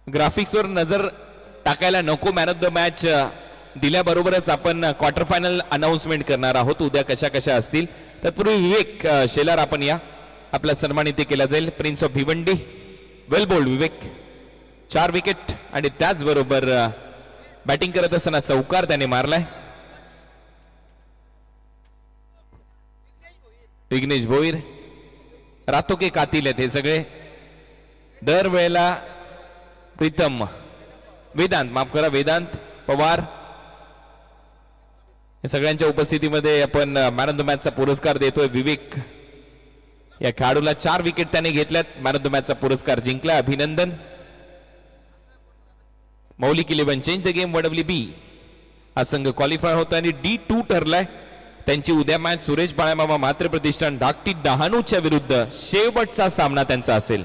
ग्राफिक्सवर नजर टाकायला नको. मॅन ऑफ द मॅच दिल्याबरोबरच आपण क्वार्टर फायनल अनाउन्समेंट करणार आहोत उद्या कशा कशा असतील. तत्पूर्वी विवेक शेलार आपण या आपला सन्मान इथे केला जाईल. Prince of Bhiwandi well bowled Vivek 4 wicket आणि त्याचबरोबर बॅटिंग करत असताना चौकार त्याने मारलाय. विघ्नेश भोईर रातो के कातील आहेत हे सगळे. दरवेळेला प्रीतम वेदांत माफ करा वेदांत पवार या सगळ्यांच्या उपस्थितीमध्ये आपण मॅन ऑफ द मॅचचा पुरस्कार देतोय. विवेक या खेळाडूला 4 विकेट त्याने घेतल्यात. मॅन ऑफ द मॅचचा पुरस्कार जिंकला. अभिनंदन. Maulik 11 change the game Vadavali B हा संघ क्वालिफाय होता आणि D2 ठरलाय. त्यांची उद्या मॅच सुरेश बाळामामा मात्र प्रतिष्ठान धाकटी डहाणूच्या विरुद्ध शेवटचा सामना त्यांचा असेल.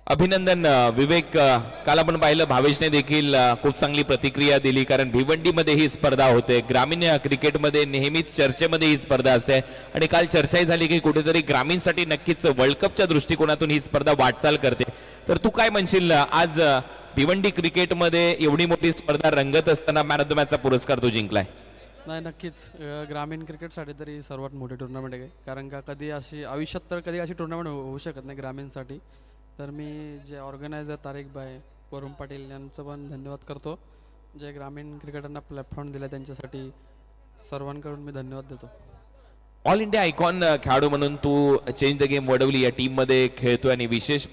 अभिनंदन विवेक. काल आपण पाहिलं भावेशने देखील खूप चांगली प्रतिक्रिया दिली कारण भिवंडीमध्ये ही स्पर्धा होते. ग्रामीण क्रिकेटमध्ये नेहमीच चर्चेमध्ये ही स्पर्धा असते आणि काल चर्चाही झाली की कुठेतरी ग्रामीणसाठी नक्कीच वर्ल्ड कपच्या दृष्टिकोनातून ही स्पर्धा वाटचाल करते. तर तू काय म्हणशील आज भिवंडी क्रिकेटमध्ये एवढी मोठी स्पर्धा रंगत असताना मॅन ऑफ द मॅचचा पुरस्कार तू जिंकलाय. नाही नक्कीच ग्रामीण क्रिकेटसाठी तरी सर्वात मोठी टुर्नामेंट आहे कारण का कधी अशी आयुष्यात तर कधी अशी टुर्नामेंट होऊ शकत नाही ग्रामीणसाठी. तर मी जे ऑर्गनायझर तारिक भाई वरुण पाटील यांचं पण धन्यवाद करतो जे ग्रामीण क्रिकेटरना प्लॅटफॉर्म दिला त्यांच्यासाठी सर्वांकडून मी धन्यवाद देतो. ऑल इंडिया आयकॉन खेळाडू म्हणून तू चेंज द गेम वडवली या टीम मध्ये खेळतोय आणि विशेष